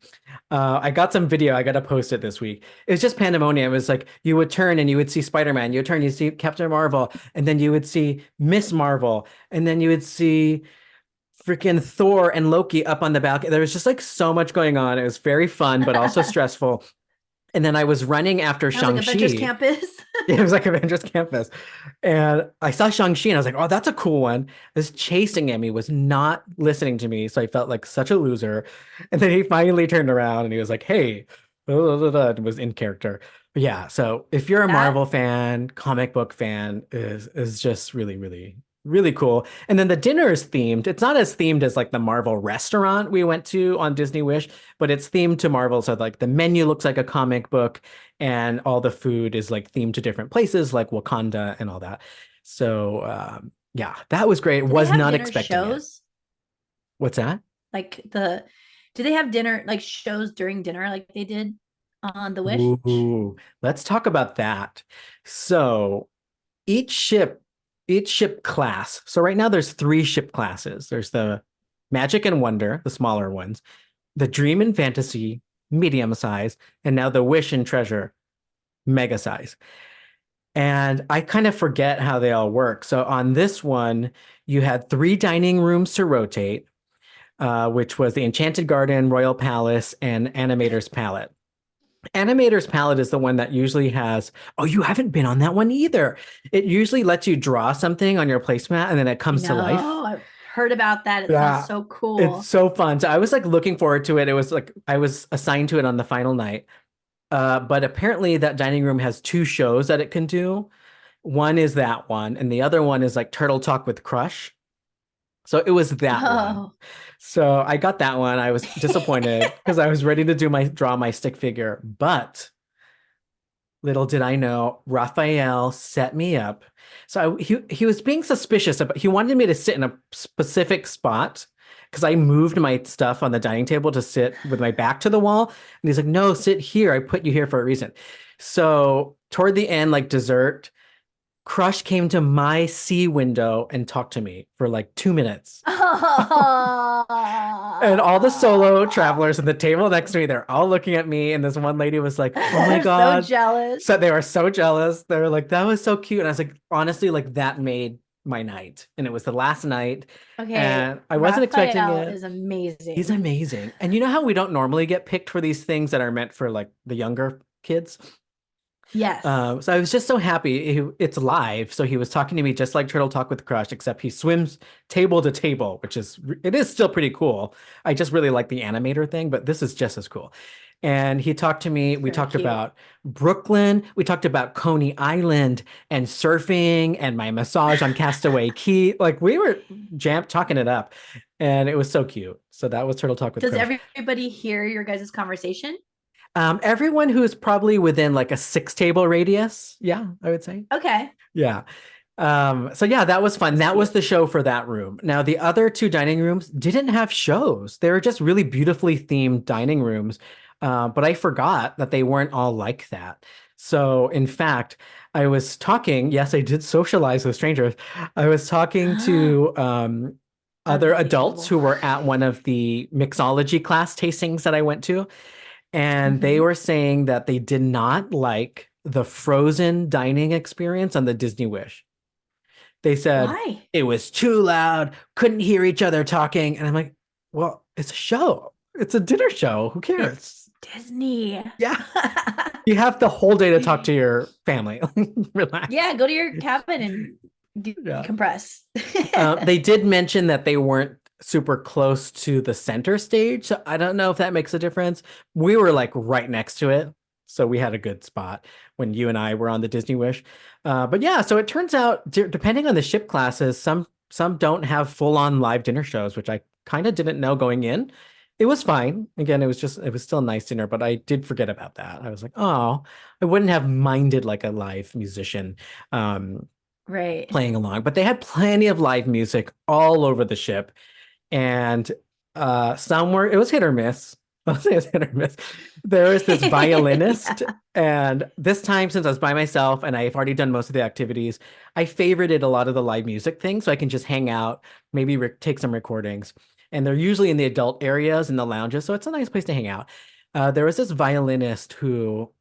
I got some video. I got to post it this week. It was just pandemonium. It was like you would turn and you would see Spider-Man. You would turn, you see Captain Marvel, and then you would see Miss Marvel, and then you would see freaking Thor and Loki up on the balcony. There was just like so much going on. It was very fun, but also stressful. And then I was running after Sounds like Avengers Shang-Chi. Campus. It was like Avengers Campus. And I saw Shang-Chi and I was like, oh, that's a cool one. This chasing at me was not listening to me. So I felt like such a loser. And then he finally turned around and he was like, hey, and was in character. But yeah, so if you're a That Marvel fan, comic book fan, is just really, really, really cool. And then the dinner is themed. It's not as themed as like the Marvel restaurant we went to on Disney Wish, but it's themed to Marvel. So like the menu looks like a comic book and all the food is like themed to different places like Wakanda and all that. So yeah, that was great. do they Was have not dinner expecting it. shows? What's that? Like the do they have dinner like shows during dinner like they did on the Wish? Ooh, let's talk about that. So each ship, each ship class. So right now there's three ship classes. There's the Magic and Wonder, the smaller ones, the Dream and Fantasy, medium size, and now the Wish and Treasure, mega size. And I kind of forget how they all work. So on this one, you had three dining rooms to rotate, which was the Enchanted Garden, Royal Palace, and Animator's Palette. Animator's Palette is the one that usually has, oh, you haven't been on that one either. It usually lets you draw something on your placemat and then it I comes to life. know. I've heard about that. It sounds Yeah, so it's cool. so fun. So I was like looking forward to it. It was like I was assigned to it on the final night. But apparently that dining room has two shows that it can do. One is that one, and the other one is like Turtle Talk with Crush. So it was that one. Oh. So I got that one. I was disappointed because I was ready to do my draw my stick figure, but little did I know, Raphael set me up. So he was being suspicious about he wanted me to sit in a specific spot because I moved my stuff on the dining table to sit with my back to the wall. And he's like, no, sit here. I put you here for a reason. So toward the end, like dessert, Crush came to my C window and talked to me for like 2 minutes. And all the solo travelers at the table next to me, they're all looking at me. And this one lady was like, oh my I'm so God. jealous. So they were so jealous. They were like, that was so cute. And I was like, honestly, like that made my night. And it was the last night. Okay, And I wasn't expecting Raphael it. is He's amazing. amazing. And you know how we don't normally get picked for these things that are meant for like the younger kids? Yes. So I was just so happy. It's live, so he was talking to me just like Turtle Talk with Crush, except he swims table to table, which is it is still pretty cool. I just really like the animator thing, but this is just as cool. And he talked to me. It's We very talked cute. about Brooklyn. We talked about Coney Island and surfing and my massage on Castaway Key. Like we were jam talking it up, and it was so cute. So that was Turtle Talk with Does Crush. everybody hear your guys' conversation? Everyone who's probably within like a 6 table radius. Yeah, I would say. Okay, Yeah. So yeah, that was fun. that's That was cute. the show for that room. Now, the other two dining rooms didn't have shows. They were just really beautifully themed dining rooms. But I forgot that they weren't all like that. So, in fact, I was talking, yes, I did socialize with strangers. I was talking to other adults Unbelievable. who were at one of the mixology class tastings that I went to. And they Mhm. were saying that they did not like the frozen dining experience on the Disney Wish. They said Why? it was too loud, couldn't hear each other talking. And I'm like, well, it's a show. It's a dinner show. Who cares? It's Disney. Yeah. You have the whole day to talk to your family. Relax. Yeah, go to your cabin and Yeah. decompress. They did mention that they weren't super close to the center stage. So I don't know if that makes a difference. We were like right next to it. So we had a good spot when you and I were on the Disney Wish. But yeah, so it turns out depending on the ship classes, some don't have full-on live dinner shows, which I kind of didn't know going in. It was fine. Again, it was still a nice dinner, but I did forget about that. I was like, oh, I wouldn't have minded like a live musician. Um, Right. playing along, but they had plenty of live music all over the ship. And some were, it was hit or miss. I'll say it's hit or miss. There was this violinist, Yeah. and this time, since I was by myself and I've already done most of the activities, I favorited a lot of the live music things so I can just hang out, maybe take some recordings. And they're usually in the adult areas in the lounges, so it's a nice place to hang out. There was this violinist who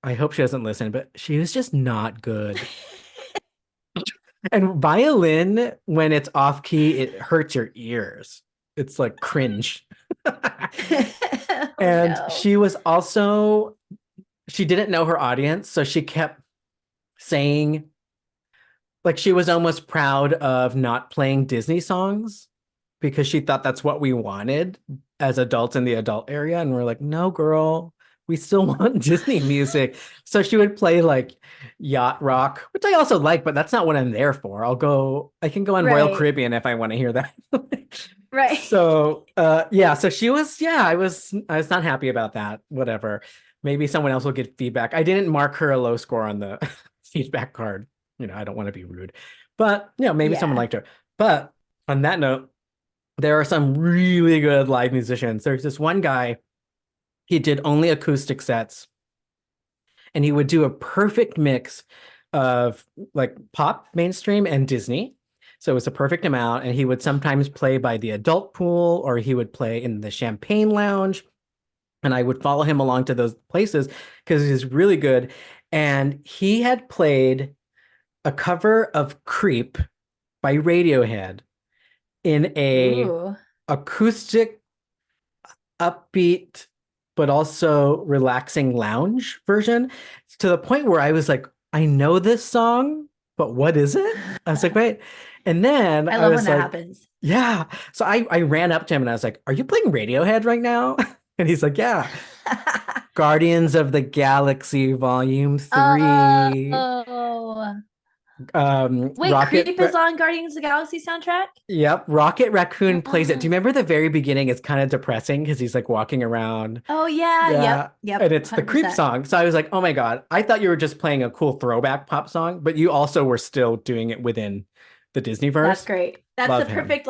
I hope she doesn't listen, but she was just not good. And violin, when it's off key, it hurts your ears. It's like cringe. Oh And no. she was also, she didn't know her audience, so she kept saying, like, she was almost proud of not playing Disney songs because she thought that's what we wanted as adults in the adult area. And we're like, no, girl, we still want Disney music. So she would play like yacht rock, which I also like, but that's not what I'm there for. I can go on Royal Right. Caribbean if I want to hear that. Right. So yeah, so she was, yeah, I was not happy about that. Whatever. Maybe someone else will get feedback. I didn't mark her a low score on the feedback card. I don't want to be rude. But maybe someone Yeah. liked her. But on that note, there are some really good live musicians. There's this one guy, he did only acoustic sets, and he would do a perfect mix of like pop, mainstream, and Disney. So it was a perfect amount. And he would sometimes play by the adult pool, or he would play in the champagne lounge. And I would follow him along to those places because he's really good. And he had played a cover of Creep by Radiohead in a Ooh. acoustic, upbeat, but also relaxing lounge version, to the point where I was like, I know this song, but what is it? I was like, wait. And then I I love when was that like, happens. yeah. So I ran up to him and I was like, are you playing Radiohead right now? And he's like, yeah. Guardians of the Galaxy Volume 3. Oh. Wait, Rocket Creep is on Guardians of the Galaxy soundtrack? Yep, Rocket Raccoon plays it. Do you Oh, remember the very beginning is kind of depressing because he's like walking around. oh yeah. Yep. Yeah, Yep. and it's the Creep 100%. song. So I was like, "Oh my God, I thought you were just playing a cool throwback pop song, but you also were still doing it within the That's Disneyverse." great. That's the Love him. perfect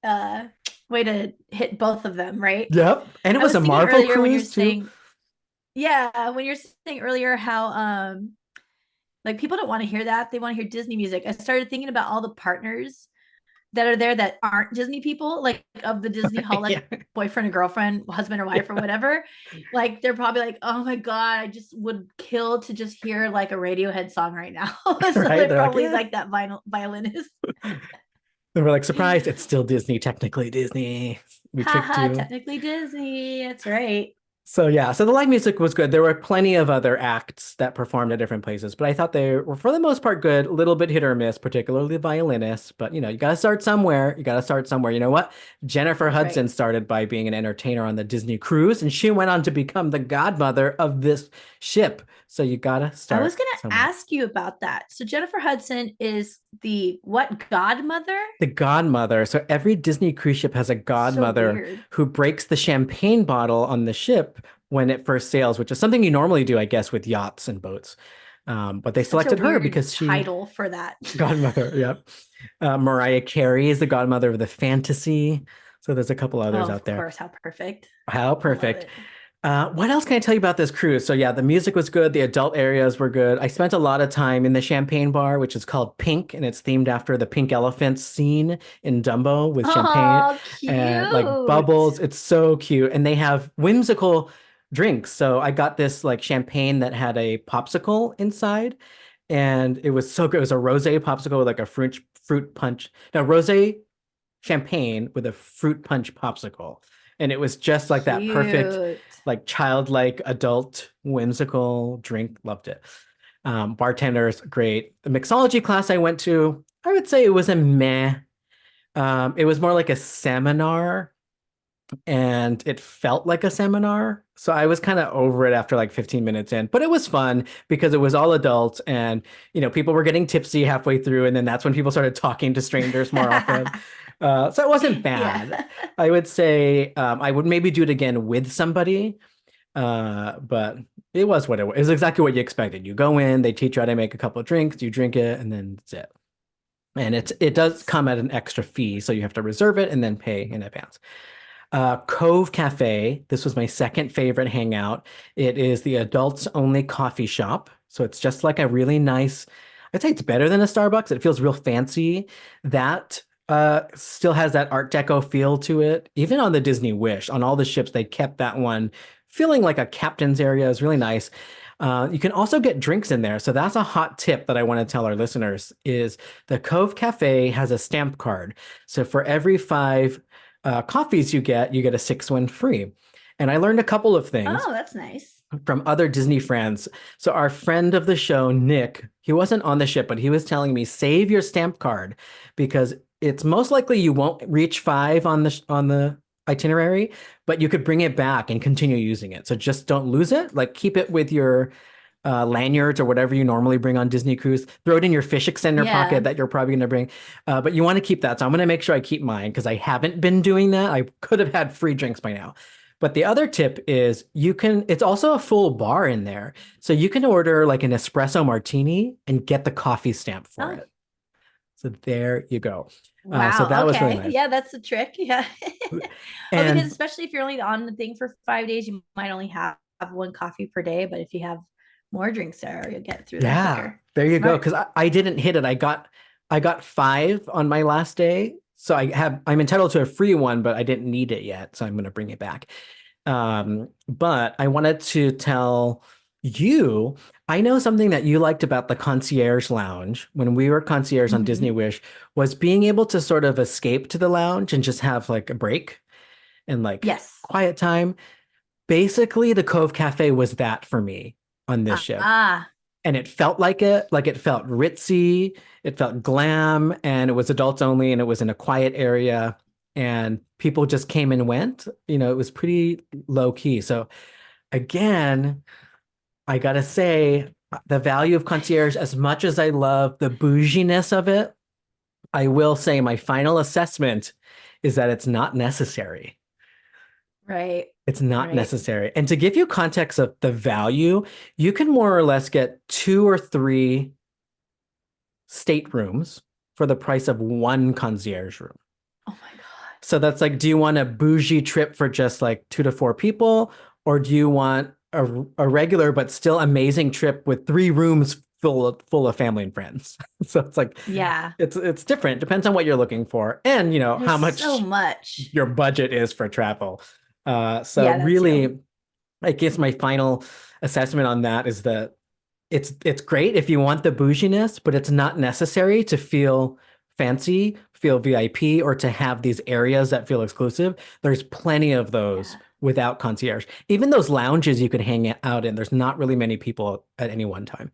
uh way to hit both of them, right? Yep, and it I was was a thinking Marvel earlier when you're cruise too. saying, yeah, when you're saying earlier how like people don't want to hear that. They want to hear Disney music. I started thinking about all the partners that are there that aren't Disney people, like of the Disney Yeah, holic boyfriend or girlfriend, husband or wife or yeah, whatever. Like they're probably like, oh my God, I just would kill to just hear like a Radiohead song right now. So right. they're They're like, probably yeah. like that violinist. And we're like, surprised, it's still Disney, technically Disney. We tricked Haha, you. technically Disney. That's right. So yeah, so the live music was good. There were plenty of other acts that performed at different places, but I thought they were for the most part good, a little bit hit or miss, particularly the violinists. But you gotta start somewhere. You gotta start somewhere. You know what? Jennifer That's Hudson right. started by being an entertainer on the Disney cruise, and she went on to become the godmother of this ship. So you gotta I was start going to somewhere. ask you about that. So Jennifer Hudson is the what godmother? The godmother. So every Disney cruise ship has a So godmother weird. who breaks the champagne bottle on the ship when it first sails, which is something you normally do, I guess, with yachts and boats. But they Such a selected her weird because she, title for that. godmother. Yep. Mariah Carey is the godmother of the fantasy. So there's a couple Oh, others out of there. course. How perfect. How I love perfect. it. What else can I tell you about this cruise? So yeah, the music was good. The adult areas were good. I spent a lot of time in the champagne bar, which is called Pink, and it's themed after the pink elephant scene in Dumbo with champagne Oh, and like cute. bubbles. It's so cute. And they have whimsical drinks. So I got this like champagne that had a popsicle inside, and it was so good. It was a rosé popsicle with like a fruit punch. Now, rosé champagne with a fruit punch popsicle. And it was just like that perfect, Cute. like childlike adult whimsical drink. Loved it. Bartenders, great. The mixology class I went to, I would say it was a meh. It was more like a seminar, and it felt like a seminar. So I was kind of over it after like 15 minutes in, but it was fun because it was all adults and, people were getting tipsy halfway through. And then that's when people started talking to strangers more often. So it wasn't Yeah. bad. I would say I would maybe do it again with somebody. But it was what it was. It was exactly what you expected. You go in, they teach you how to make a couple of drinks, you drink it, and then that's it. And it does Nice. come at an extra fee, so you have to reserve it and then pay in advance. Cove Cafe. This was my second favorite hangout. It is the adults only coffee shop. So it's just like a really nice, I'd say it's better than a Starbucks. It feels real fancy. That still has that Art Deco feel to it. Even on the Disney Wish, on all the ships, they kept that one feeling like a captain's area. It's really nice. You can also get drinks in there. So that's a hot tip that I want to tell our listeners is the Cove Cafe has a stamp card. So for every five coffees you get a sixth one free. And I learned a couple of things Oh, that's nice. from other Disney friends. So our friend of the show, Nick, he wasn't on the ship, but he was telling me save your stamp card because it's most likely you won't reach five on the itinerary, but you could bring it back and continue using it. So just don't lose it. Like keep it with your lanyards or whatever you normally bring on Disney cruise. Throw it in your fish extender Yeah. pocket that you're probably going to bring. But you want to keep that. So I'm going to make sure I keep mine because I haven't been doing that. I could have had free drinks by now. But the other tip is it's also a full bar in there. So you can order like an espresso martini and get the coffee stamp for Oh, it. So there you go. So wow. that was really Okay. nice. Yeah, that's the trick. Yeah. Well, because And especially if you're only on the thing for 5 days, you might only have one coffee per day. But if you have more drinks there, you'll get through them yeah, quicker. there you go. Smart. Because I didn't hit it. I got five on my last day. So I'm entitled to a free one, but I didn't need it yet. So I'm going to bring it back. But I wanted to tell you, I know something that you liked about the concierge lounge when we were concierge on Disney Hmm. Wish was being able to sort of escape to the lounge and just have like a break and like Yes. quiet time. Basically, the Cove Cafe was that for me on this ship. Ah, And it felt like it felt ritzy, it felt glam, and it was adults only, and it was in a quiet area, and people just came and went. It was pretty low key. So again, I gotta say, the value of concierge, as much as I love the bouginess of it, I will say my final assessment is that it's not necessary. right. It's not Right. necessary. And to give you context of the value, you can more or less get two or three staterooms for the price of one concierge room. Oh my God. So that's like, do you want a bougie trip for just like 2 to 4 people, or do you want a regular but still amazing trip with 3 rooms full of family and friends? So it's like Yeah. it's different. Depends on what you're looking for, and how There's so much much. your budget is for travel. So Yeah, that too. really, I guess my final assessment on that is that it's great if you want the bouginess, but it's not necessary to feel fancy, feel VIP, or to have these areas that feel exclusive. There's plenty of those Yeah. without concierge. Even those lounges you could hang out in, there's not really many people at any one time.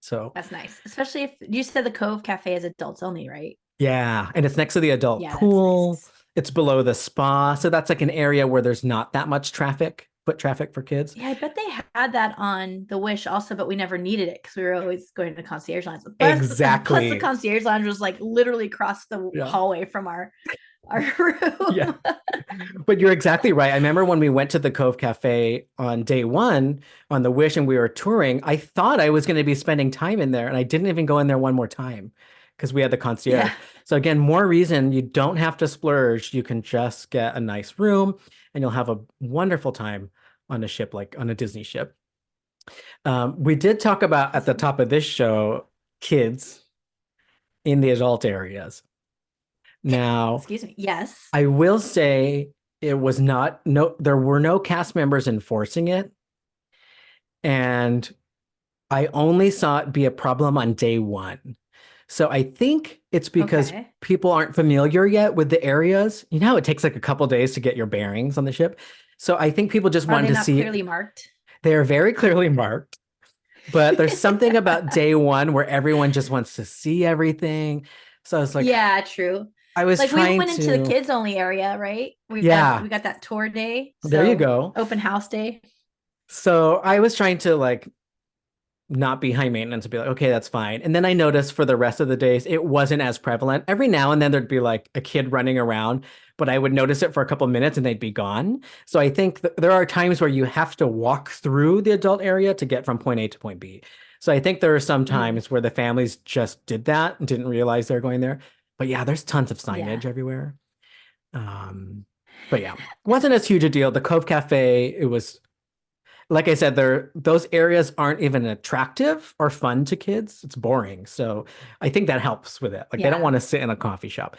So That's nice. Especially if you said the Cove Cafe is adults only, right? yeah, and it's next to the adult Yeah, that's pool. nice. It's below the spa, so that's like an area where there's not that much foot traffic for kids. Yeah, I bet they had that on the Wish also, but we never needed it because we were always going to concierge lounge. Plus the Exactly. concierge lounge was like literally across the Yeah. hallway from our Yeah. room. But you're exactly right. I remember when we went to the Cove Cafe on day one on the Wish and we were touring, I thought I was going to be spending time in there and I didn't even go in there one more time because we had the Yeah, concierge. So again, more reason you don't have to splurge. You can just get a nice room and you'll have a wonderful time on a ship, like on a Disney ship. We did talk about at the awesome. top of this show, kids in the adult areas. Now, Excuse me. Yes. I will say it was not no there were no cast members enforcing it, and I only saw it be a problem on day one. So I think it's because Okay. people aren't familiar yet with the areas. You know how it takes like a couple days to get your bearings on the ship. So I think people just Are wanted they to not see clearly marked? they are very clearly marked. But there's something about day one where everyone just wants to see everything. So I was like, Yeah, true. I was Like we trying went into the to, kids only area, right? yeah, We got that tour day, there you so go. open house day. So I was trying to like not be high maintenance and be like, okay, that's fine. And then I noticed for the rest of the days, it wasn't as prevalent. Every now and then there'd be like a kid running around, but I would notice it for a couple of minutes and they'd be gone. So I think there are times where you have to walk through the adult area to get from point A to point B. So I think there are some Mm, times where the families just did that and didn't realize they're going there. But yeah, there's tons of yeah. signage everywhere. Um, but yeah, wasn't as huge a deal. The Cove Cafe, it was like I said, those areas aren't even attractive or fun to kids. It's boring. So I think that helps with it. Like they don't Yeah. want to sit in a coffee shop.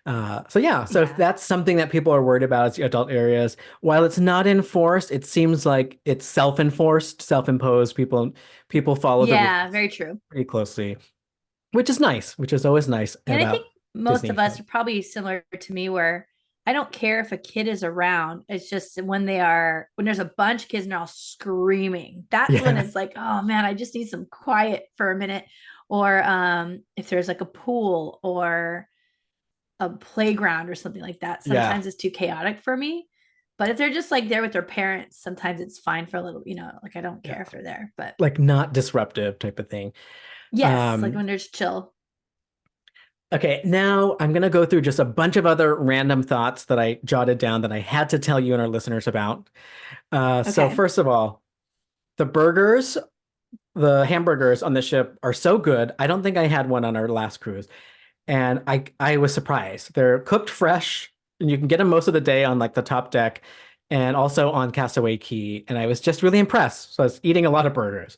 So yeah, so if Yeah. that's something that people are worried about, it's the adult areas. While it's not enforced, it seems like it's self-enforced, self-imposed. People follow the Yeah, rules very true. pretty closely, which is nice, which is always nice And I think about most Disney of us fun. are probably similar to me where I don't care if a kid is around. It's just when there's a bunch of kids and they're all screaming. That's when Yeah, it's like, oh man, I just need some quiet for a minute. Or if there's like a pool or a playground or something like that, yeah, sometimes it's too chaotic for me. But if they're just like there with their parents, sometimes it's fine for a little, like I don't yeah. care if they're there. But Like not disruptive type of thing. yes, like Um, when there's chill. Okay, now I'm going to go through just a bunch of other random thoughts that I jotted down that I had to tell you and our listeners about. So, Okay. first of all, the burgers, the hamburgers on the ship are so good. I don't think I had one on our last cruise, and I was surprised. They're cooked fresh, and you can get them most of the day on like the top deck, and also on Castaway Key. And I was just really impressed. So I was eating a lot of burgers.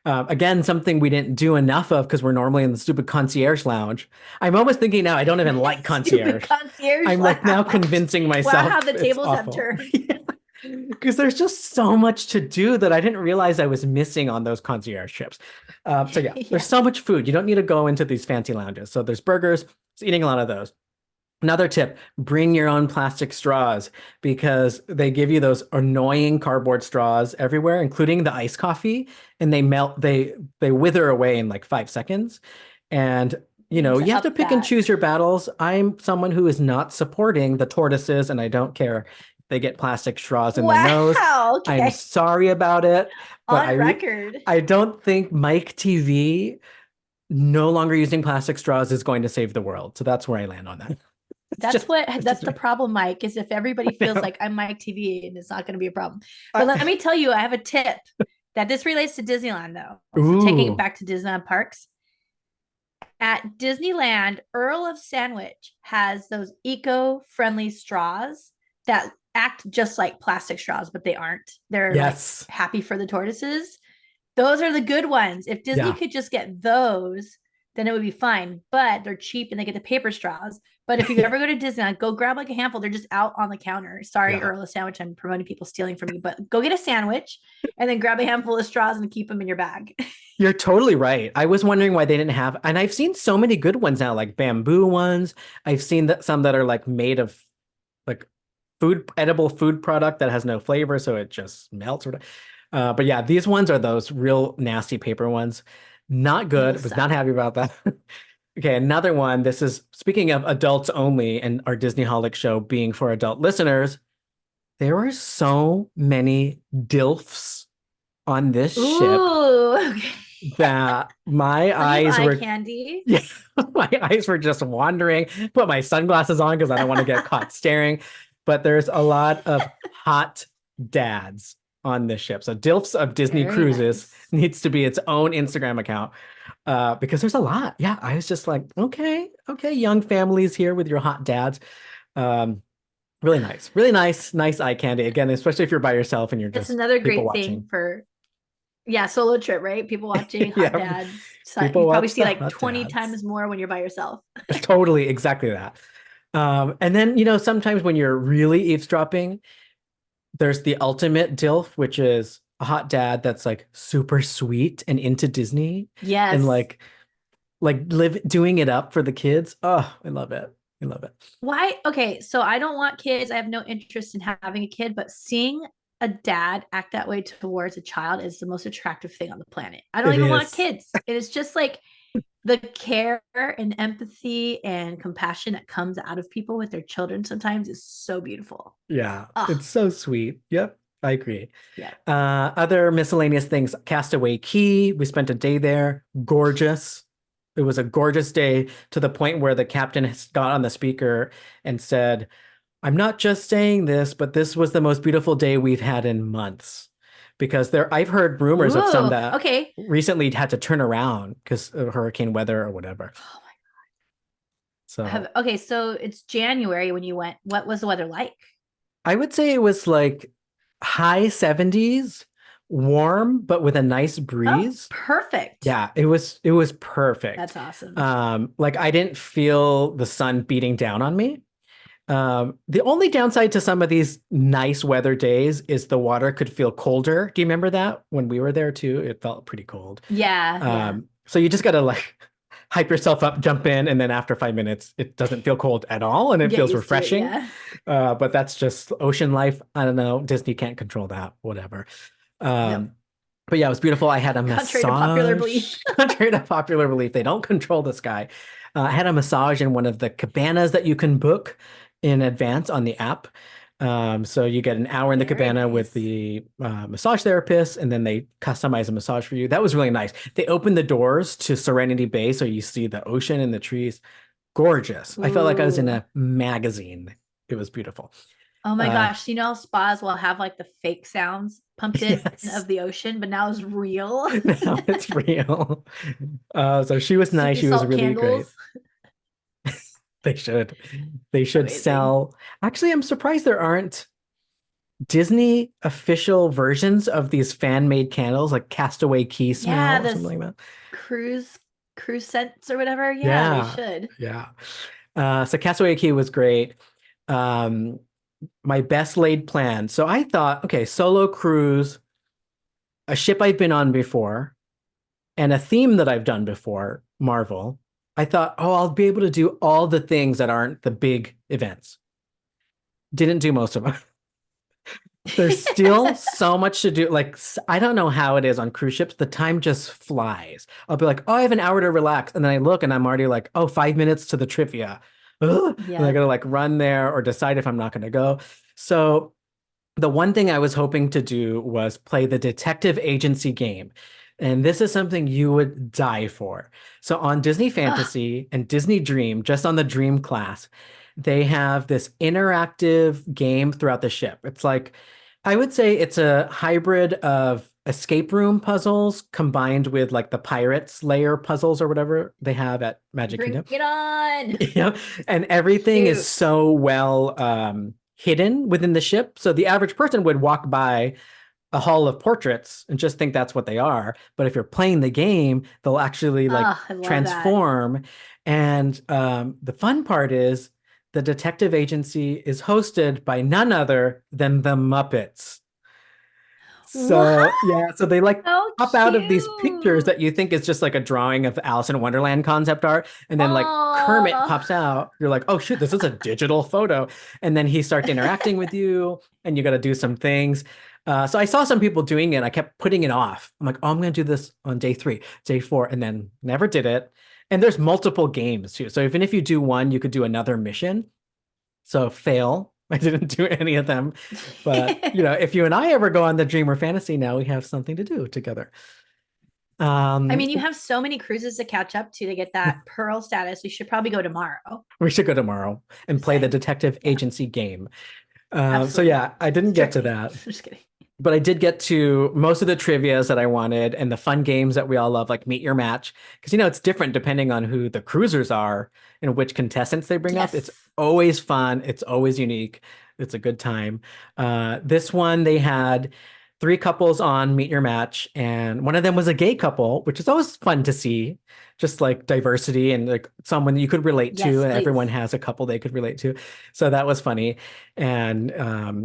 Again, something we didn't do enough of because we're normally in the stupid concierge lounge. I'm almost thinking now I don't even like Stupid concierge. concierge I'm like now lounge. convincing Wow, myself how the it's tables have awful. turned. Because there's just so much to do that I didn't realize I was missing on those concierge trips. So yeah, there's Yeah. so much food. You don't need to go into these fancy lounges. So there's burgers. It's eating a lot of those. Another tip, bring your own plastic straws because they give you those annoying cardboard straws everywhere, including the iced coffee, and they wither away in like 5 seconds. And We need you to have to up pick and that. choose your battles. I'm someone who is not supporting the tortoises, and I don't care if they get plastic straws in their nose. Wow. I'm Okay. sorry about it, but On record. I don't think Myke TV no longer using plastic straws is going to save the world. So that's where I land on that. It's just, it's That's just the me. problem, Mike, is if everybody feels No. like I'm Mike TV and it's not going to be a problem. But let I, me tell you, I have a tip that this relates to Disneyland though. So taking it ooh, back to Disneyland parks. At Disneyland, Earl of Sandwich has those eco-friendly straws that act just like plastic straws, but they aren't. They're like yes. happy for the tortoises. Those are the good ones. If Disney Yeah. could just get those, then it would be fine. But they're cheap and they get the paper straws. But if you ever go to Disneyland, go grab like a handful. They're just out on the counter. Sorry, Yeah. Earl of Sandwich. I'm promoting people stealing from you, but go get a sandwich and then grab a handful of straws and keep them in your bag. You're totally right. I was wondering why they didn't have, and I've seen so many good ones now, like bamboo ones. I've seen that some that are like made of like edible food product that has no flavor, so it just melts. But yeah, these ones are those real nasty paper ones. Not good. Those Was not suck. happy about that. Okay, another one. This is speaking of adults only and our Disney Holic show being for adult listeners. There were so many DILFs on this ship Ooh, okay. that my Plenty of eyes eye were, candy. yeah, my eyes were just wandering. Put my sunglasses on because I don't want to get caught staring. But there's a lot of hot dads on this ship. So DILFs of Disney Very Cruises nice. needs to be its own Instagram account because there's a lot. Yeah, I was just like, okay, okay, young families here with your hot dads. Um, really nice, nice eye candy. Again, especially if you're by yourself and you're It's just another people great thing watching. for solo trip, right? People watching hot Yeah, dads. So people you probably watch see the like hot 20 dads. times more when you're by yourself. Totally, exactly that. And then, sometimes when you're really eavesdropping, there's the ultimate DILF, which is a hot dad that's like super sweet and into Disney and Yes. like live doing it up for the kids. Oh, I love it. I love it. Why? Okay, so I don't want kids. I have no interest in having a kid, but seeing a dad act that way towards a child is the most attractive thing on the planet. I don't It even want is. kids. It is just like the care and empathy and compassion that comes out of people with their children sometimes is so beautiful. Yeah, Oh, it's so sweet. Yep, I agree. yeah. Other miscellaneous things, Castaway Key, we spent a day there. Gorgeous. It was a gorgeous day to the point where the captain got on the speaker and said, I'm not just saying this, but this was the most beautiful day we've had in months. Because I've heard rumors of some Ooh, that okay. recently had to turn around because of hurricane weather or whatever. Oh my, So okay, so it's January when you went. What was the weather like? I would say it was like high 70s, warm, but with a nice Oh, breeze. perfect. Yeah, it was perfect. That's awesome. Like I didn't feel the sun beating down on me. The only downside to some of these nice weather days is the water could feel colder. Do you remember that when we were there too? It felt pretty cold. Yeah, yeah. So you just gotta like hype yourself up, jump in, and then after 5 minutes, it doesn't feel cold at all, and it Get feels used to it. refreshing. Yeah. But that's just ocean life. I don't know. Disney can't control that. Whatever. Nope. Um, but yeah, it was beautiful. I had a Contrary to popular belief. massage. Contrary to popular belief, they don't control the sky. I had a massage in one of the cabanas that you can book in advance on the app. So you get an hour in the Very cabana with nice. the massage therapist, and then they customize a massage for you. That was really nice. They opened the doors to Serenity Bay, so you see the ocean and the trees. Gorgeous. I felt like I was in Ooh. a magazine. It was beautiful. Oh my Uh, gosh. You know, spas will have like the fake sounds pumped in yes. of the ocean, but now it's real. Now it's real. So she was nice. Sea She was salt really great. candles. They should. They should Amazing. sell. Actually, I'm surprised there aren't Disney official versions of these fan-made candles, like Castaway Key smell Yeah, or something this like that. cruise cruise scents or whatever. Yeah, they Yeah, should. yeah. So Castaway Key was great. Um, my best laid plan. So I thought, okay, solo cruise, a ship I've been on before, and a theme that I've done before, Marvel. I thought, oh, I'll be able to do all the things that aren't the big events. Didn't do most of them. There's still so much to do. Like, I don't know how it is on cruise ships. The time just flies. I'll be like, oh, I have an hour to relax. And then I look and I'm already like, oh, 5 minutes to the trivia. Ugh. And I Yeah. gotta like run there or decide if I'm not gonna go. So the one thing I was hoping to do was play the detective agency game. And this is something you would die for. So on Disney Ugh. Fantasy and Disney Dream, just on the Dream class, they have this interactive game throughout the ship. It's like, I would say it's a hybrid of escape room puzzles combined with like the pirates layer puzzles or whatever they have at Magic Bring Kingdom. it on. Yeah, and everything is Shoot. so well hidden within the ship. So the average person would walk by a hall of portraits and just think that's what they are. But if you're playing the game, they'll actually like Oh, I love that. transform. And the fun part is the detective agency is hosted by none other than the Muppets. What? So yeah, so they like So pop out of these pictures cute. that you think is just like a drawing of Alice in Wonderland concept art, and then like Kermit Oh. pops out. You're like, oh shoot, this is a digital photo, and then he starts interacting with you, and you got to do some things. So I saw some people doing it. I kept putting it off. I'm like, oh, I'm gonna do this on day 3, day 4, and then never did it. And there's multiple games too. So even if you do one, you could do another mission. So fail. I didn't do any of them. But, if you and I ever go on the Dreamer Fantasy now, we have something to do together. I Um, mean, you have so many cruises to catch up to get that pearl status. We should probably go tomorrow. we should go tomorrow and Just play the saying. detective Yeah, agency game. So absolutely. yeah, I didn't get to Certainly. that, I'm just kidding. but I did get to most of the trivias that I wanted and the fun games that we all love, like Meet Your Match. Because it's different depending on who the cruisers are and which contestants they bring up. It's Yes. always fun. It's always unique. It's a good time. This one they had 3 couples on Meet Your Match, and one of them was a gay couple, which is always fun to see. Just like diversity and like someone you could relate to, Yes, and everyone please. has a couple they could relate to. So that was funny and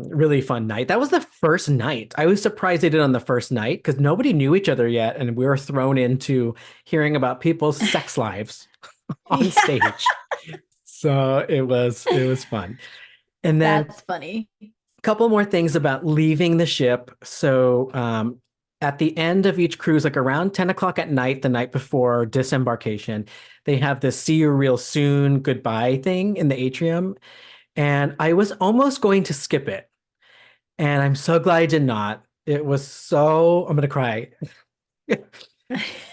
really fun night. That was the first night. I was surprised they did on the first night because nobody knew each other yet, and we were thrown into hearing about people's sex lives on Yeah, stage. So it was fun. And then that's funny. a couple more things about leaving the ship. So at the end of each cruise, like around 10 o'clock at night, the night before disembarkation, they have this see you real soon goodbye thing in the atrium. And I was almost going to skip it. And I'm so glad I did not. It was so, I'm going to cry.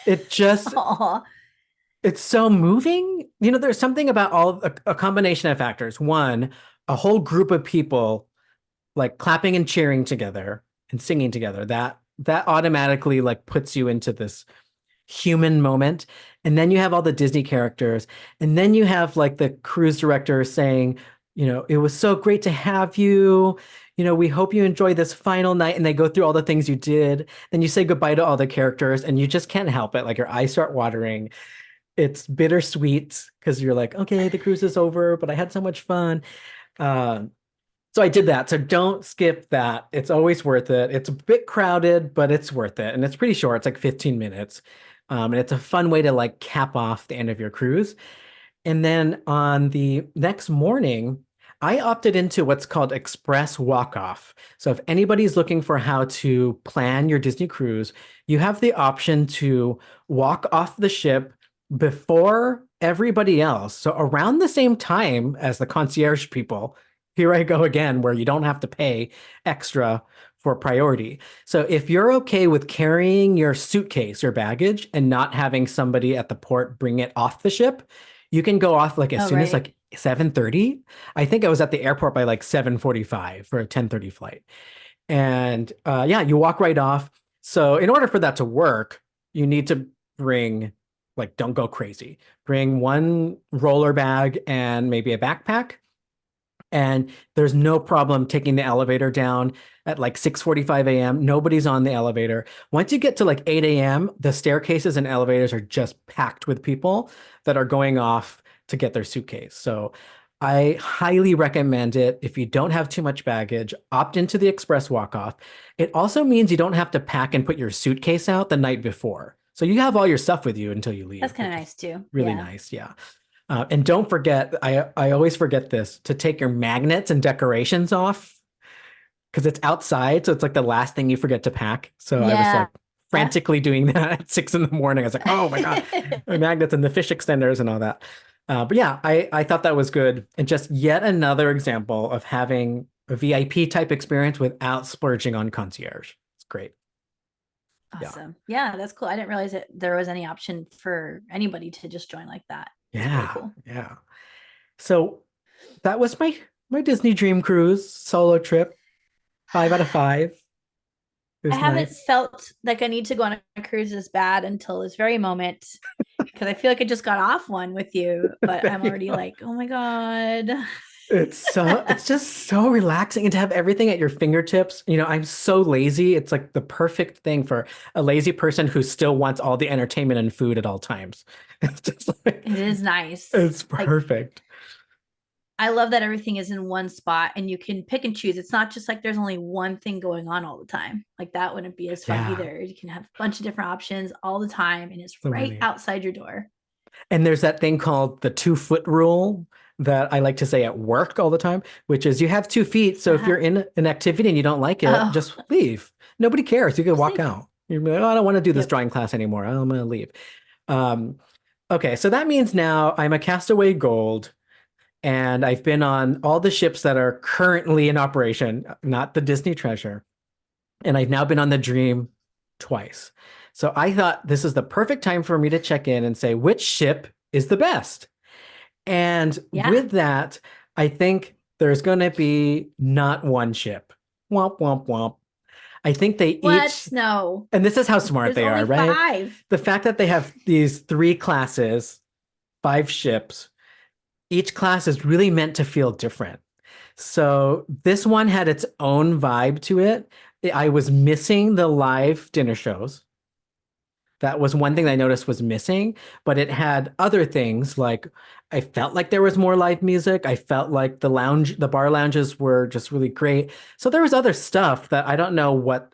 It just, Aw. it's so moving. You know, there's something about a combination of factors. One, a whole group of people like clapping and cheering together and singing together. That automatically like puts you into this human moment. And then you have all the Disney characters. And then you have like the cruise director saying, it was so great to have you. We hope you enjoy this final night. And they go through all the things you did. Then you say goodbye to all the characters and you just can't help it. Like your eyes start watering. It's bittersweet because you're like, okay, the cruise is over, but I had so much fun. Um, so I did that. So don't skip that. It's always worth it. It's a bit crowded, but it's worth it. And it's pretty short. It's like 15 minutes. And it's a fun way to like cap off the end of your cruise. And then on the next morning, I opted into what's called Express Walk Off. So if anybody's looking for how to plan your Disney cruise, you have the option to walk off the ship before everybody else. So around the same time as the concierge people, here I go again, where you don't have to pay extra for priority. So if you're okay with carrying your suitcase or baggage and not having somebody at the port bring it off the ship, you can go off like as Oh, soon as right. like 7:30. I think I was at the airport by like 7:45 for a 10:30 flight. And yeah, you walk right off. So in order for that to work, you need to bring like don't go crazy. Bring one roller bag and maybe a backpack and there's no problem taking the elevator down at like 6:45 a.m. Nobody's on the elevator. Once you get to like 8 a.m., the staircases and elevators are just packed with people that are going off to get their suitcase. So I highly recommend it. If you don't have too much baggage, opt into the express walk-off. It also means you don't have to pack and put your suitcase out the night before. So you have all your stuff with you until you That's leave, kind of which is nice too. really Yeah. nice. Yeah. And don't forget, I always forget this, to take your magnets and decorations off because it's outside. So it's like the last thing you forget to pack. So I was Yeah. like frantically doing that at 6 in the morning. I was like, oh my God, my magnets and the fish extenders and all that. But yeah, I thought that was good. And just yet another example of having a VIP type experience without splurging on concierge. It's great. Yeah. Awesome. Yeah, that's cool. I didn't realize that there was any option for anybody to just join like that. It's really Yeah. cool. Yeah. So that was my Disney Dream Cruise solo trip. 5 out of 5. It I was haven't nice. felt like I need to go on a cruise as bad until this very moment because I feel like I just got off one with you, but I'm already Yeah. like, oh my God. It's just so relaxing and to have everything at your fingertips. I'm so lazy. It's like the perfect thing for a lazy person who still wants all the entertainment and food at all times. It's just like It is nice. it's Like, perfect. I love that everything is in one spot and you can pick and choose. It's not just like there's only one thing going on all the time. Like, that wouldn't be as fun Yeah, either. You can have a bunch of different options all the time and it's so right many. outside your door. And there's that thing called the 2 foot rule that I like to say at work all the time, which is you have 2 feet. So if Uh-huh. you're in an activity and you don't like it, Oh, just leave. Nobody cares. You can just walk leave. out. You're like, oh, I don't want to do this Yep. drawing class anymore. I'm going to leave. Um, okay, so that means now I'm a Castaway Gold and I've been on all the ships that are currently in operation, not the Disney Treasure. And I've now been on the Dream twice. So I thought this is the perfect time for me to check in and say which ship is the best. And Yeah. with that, I think there's going to be not one ship. Womp, womp, womp. I think they What? each, No. and this is how smart There's they only are, right? five. The fact that they have these 3 classes, 5 ships, each class is really meant to feel different. So this one had its own vibe to it. I was missing the live dinner shows. That was one thing that I Okay. noticed was missing, but it had other things like I felt like there was more live music. I felt like the bar lounges were just really great. So there was other stuff that I don't know what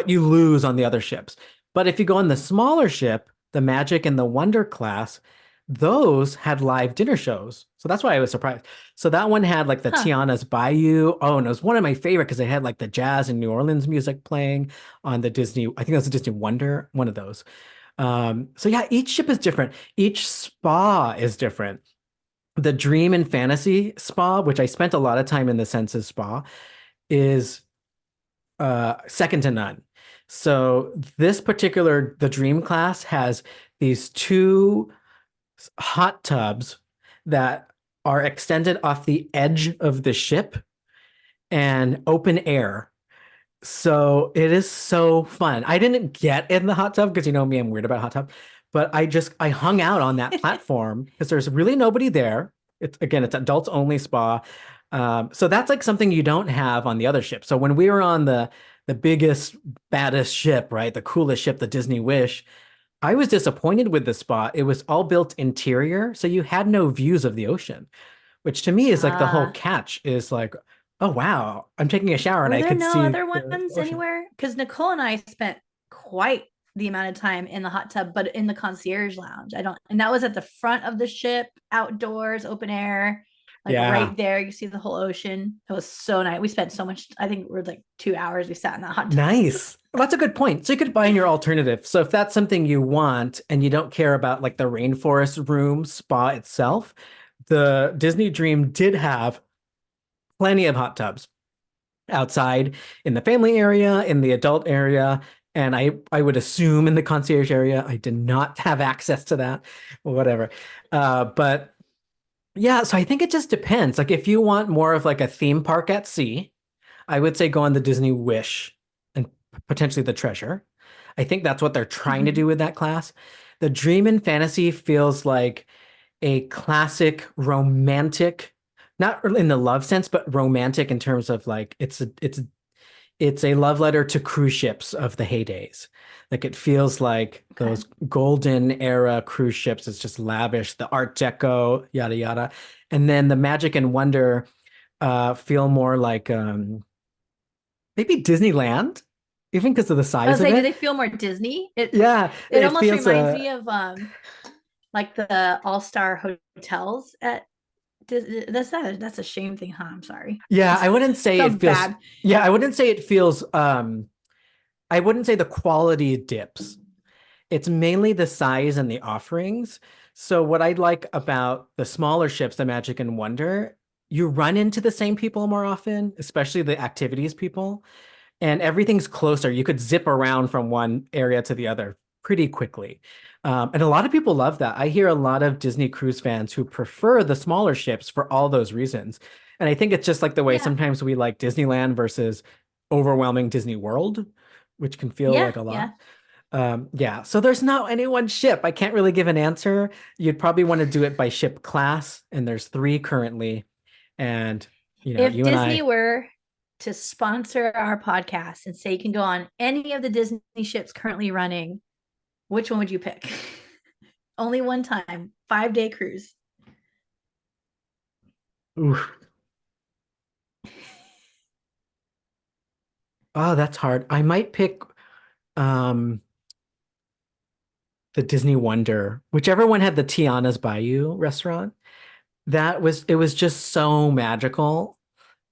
you lose on the other ships. But if you go on the smaller ship, the Magic and the Wonder class, those had live dinner shows. So that's why I was surprised. So that one had like the Huh. Tiana's Bayou. Oh, and it was one of my favorite because they had like the jazz and New Orleans music playing on the Disney. I think that was the Disney Wonder, one of those. So yeah, each ship is different. Each spa is different. The Dream and Fantasy Spa, which I spent a lot of time in the Senses Spa, is second to none. So this particular, the Dream class has these two hot tubs that are extended off the edge of the ship and open air. So it is so fun. I didn't get in the hot tub because you know me, I'm weird about hot tub, but I hung out on that platform because there's really nobody there. It's adults only spa. So that's like something you don't have on the other ship. So when we were on the biggest, baddest ship, right? The coolest ship, the Disney Wish, I was disappointed with the spa. It was all built interior, so you had no views of the ocean, which to me is like the whole Ah. catch is like, oh wow, I'm taking a shower and Were I there could no see other the ones ocean. anywhere? Because Nicole and I spent quite the amount of time in the hot tub, but in the concierge lounge. I don't, and that was at the front of the ship, outdoors, open air, like Yeah, right there. You see the whole ocean. It was so nice. We spent so much, I think we're like 2 hours we sat in that hot tub. nice. Well, that's a good point. So you could buy in your alternative. So if that's something you want and you don't care about like the rainforest room spa itself, the Disney Dream did have plenty of hot tubs outside in the family area, in the adult area, and I would assume in the concierge area. I did not have access to that, or whatever. But yeah, so I think it just depends. Like if you want more of like a theme park at sea, I would say go on the Disney Wish and potentially the Treasure. I think that's what they're trying to do Mhm. with that class. The Dream and Fantasy feels like a classic romantic, not in the love sense, but romantic in terms of like it's a love letter to cruise ships of the heydays. Like it feels like Okay. those golden era cruise ships. It's just lavish, the Art Deco, yada yada. And then the Magic and Wonder feel more like maybe Disneyland, even because of the I size was of say, do it. they feel more Disney? Yeah, It it almost feels reminds me of like the all-star hotels at that's a shame thing, huh? I'm sorry. yeah, I wouldn't say it Sounds feels bad. yeah, I wouldn't say it feels I wouldn't say the quality dips. It's mainly the size and the offerings. So what I like about the smaller ships, the Magic and Wonder, you run into the same people more often, especially the activities people, and everything's closer. You could zip around from one area to the other pretty quickly. And a lot of people love that. I hear a lot of Disney cruise fans who prefer the smaller ships for all those reasons. And I think it's just like the way Yeah. sometimes we like Disneyland versus overwhelming Disney World, which can feel Yeah. like a lot. Yeah. Yeah, so there's not any one ship. I can't really give an answer. You'd probably want to do it by ship class, and there's three currently. And If you and Disney I, were to sponsor our podcast and say you can go on any of the Disney ships currently running, which one would you pick? Only one time, 5 day cruise. oof, oh, that's hard. I might pick um the Disney Wonder, whichever one had the Tiana's Bayou restaurant. It was just so magical,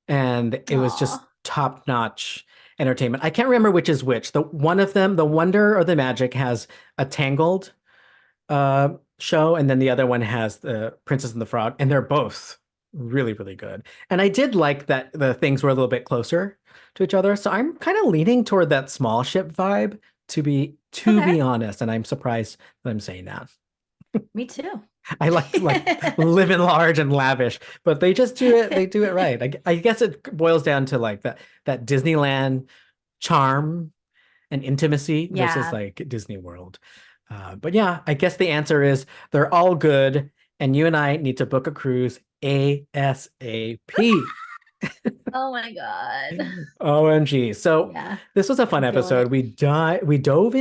and it was just Oh, top-notch entertainment. I can't remember which is which. The one of them, the Wonder or the Magic, has a Tangled show, and then the other one has the Princess and the Frog, and they're both really, really good. And I did like that the things were a little bit closer to each other, so I'm kind of leaning toward that small ship vibe to okay. be honest, and I'm surprised that I'm saying that. Me too. I like to like living large and lavish, but they do it right. I guess it boils down to like that Disneyland charm and intimacy versus Yeah. like Disney World. But yeah, I guess the answer is they're all good, and you and I need to book a cruise ASAP. Oh my God. OMG. So Yeah. this was a fun I'm feeling episode. it. We dove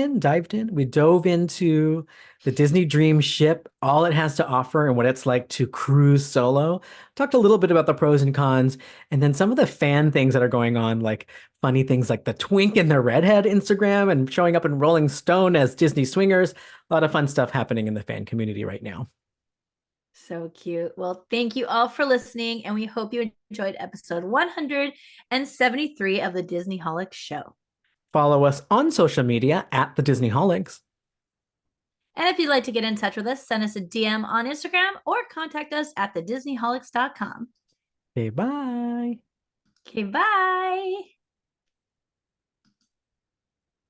into the Disney Dream ship, all it has to offer and what it's like to cruise solo. Talked a little bit about the pros and cons, and then some of the fan things that are going on, like funny things like the twink and the redhead Instagram and showing up in Rolling Stone as Disney swingers. A lot of fun stuff happening in the fan community right now. So cute. Well, thank you all for listening, and we hope you enjoyed episode 173 of the Disney Holic Show. Follow us on social media at the Disneyholics. And if you'd like to get in touch with us, send us a DM on Instagram or contact us at thedisneyholics.com. Okay, bye. Okay, bye.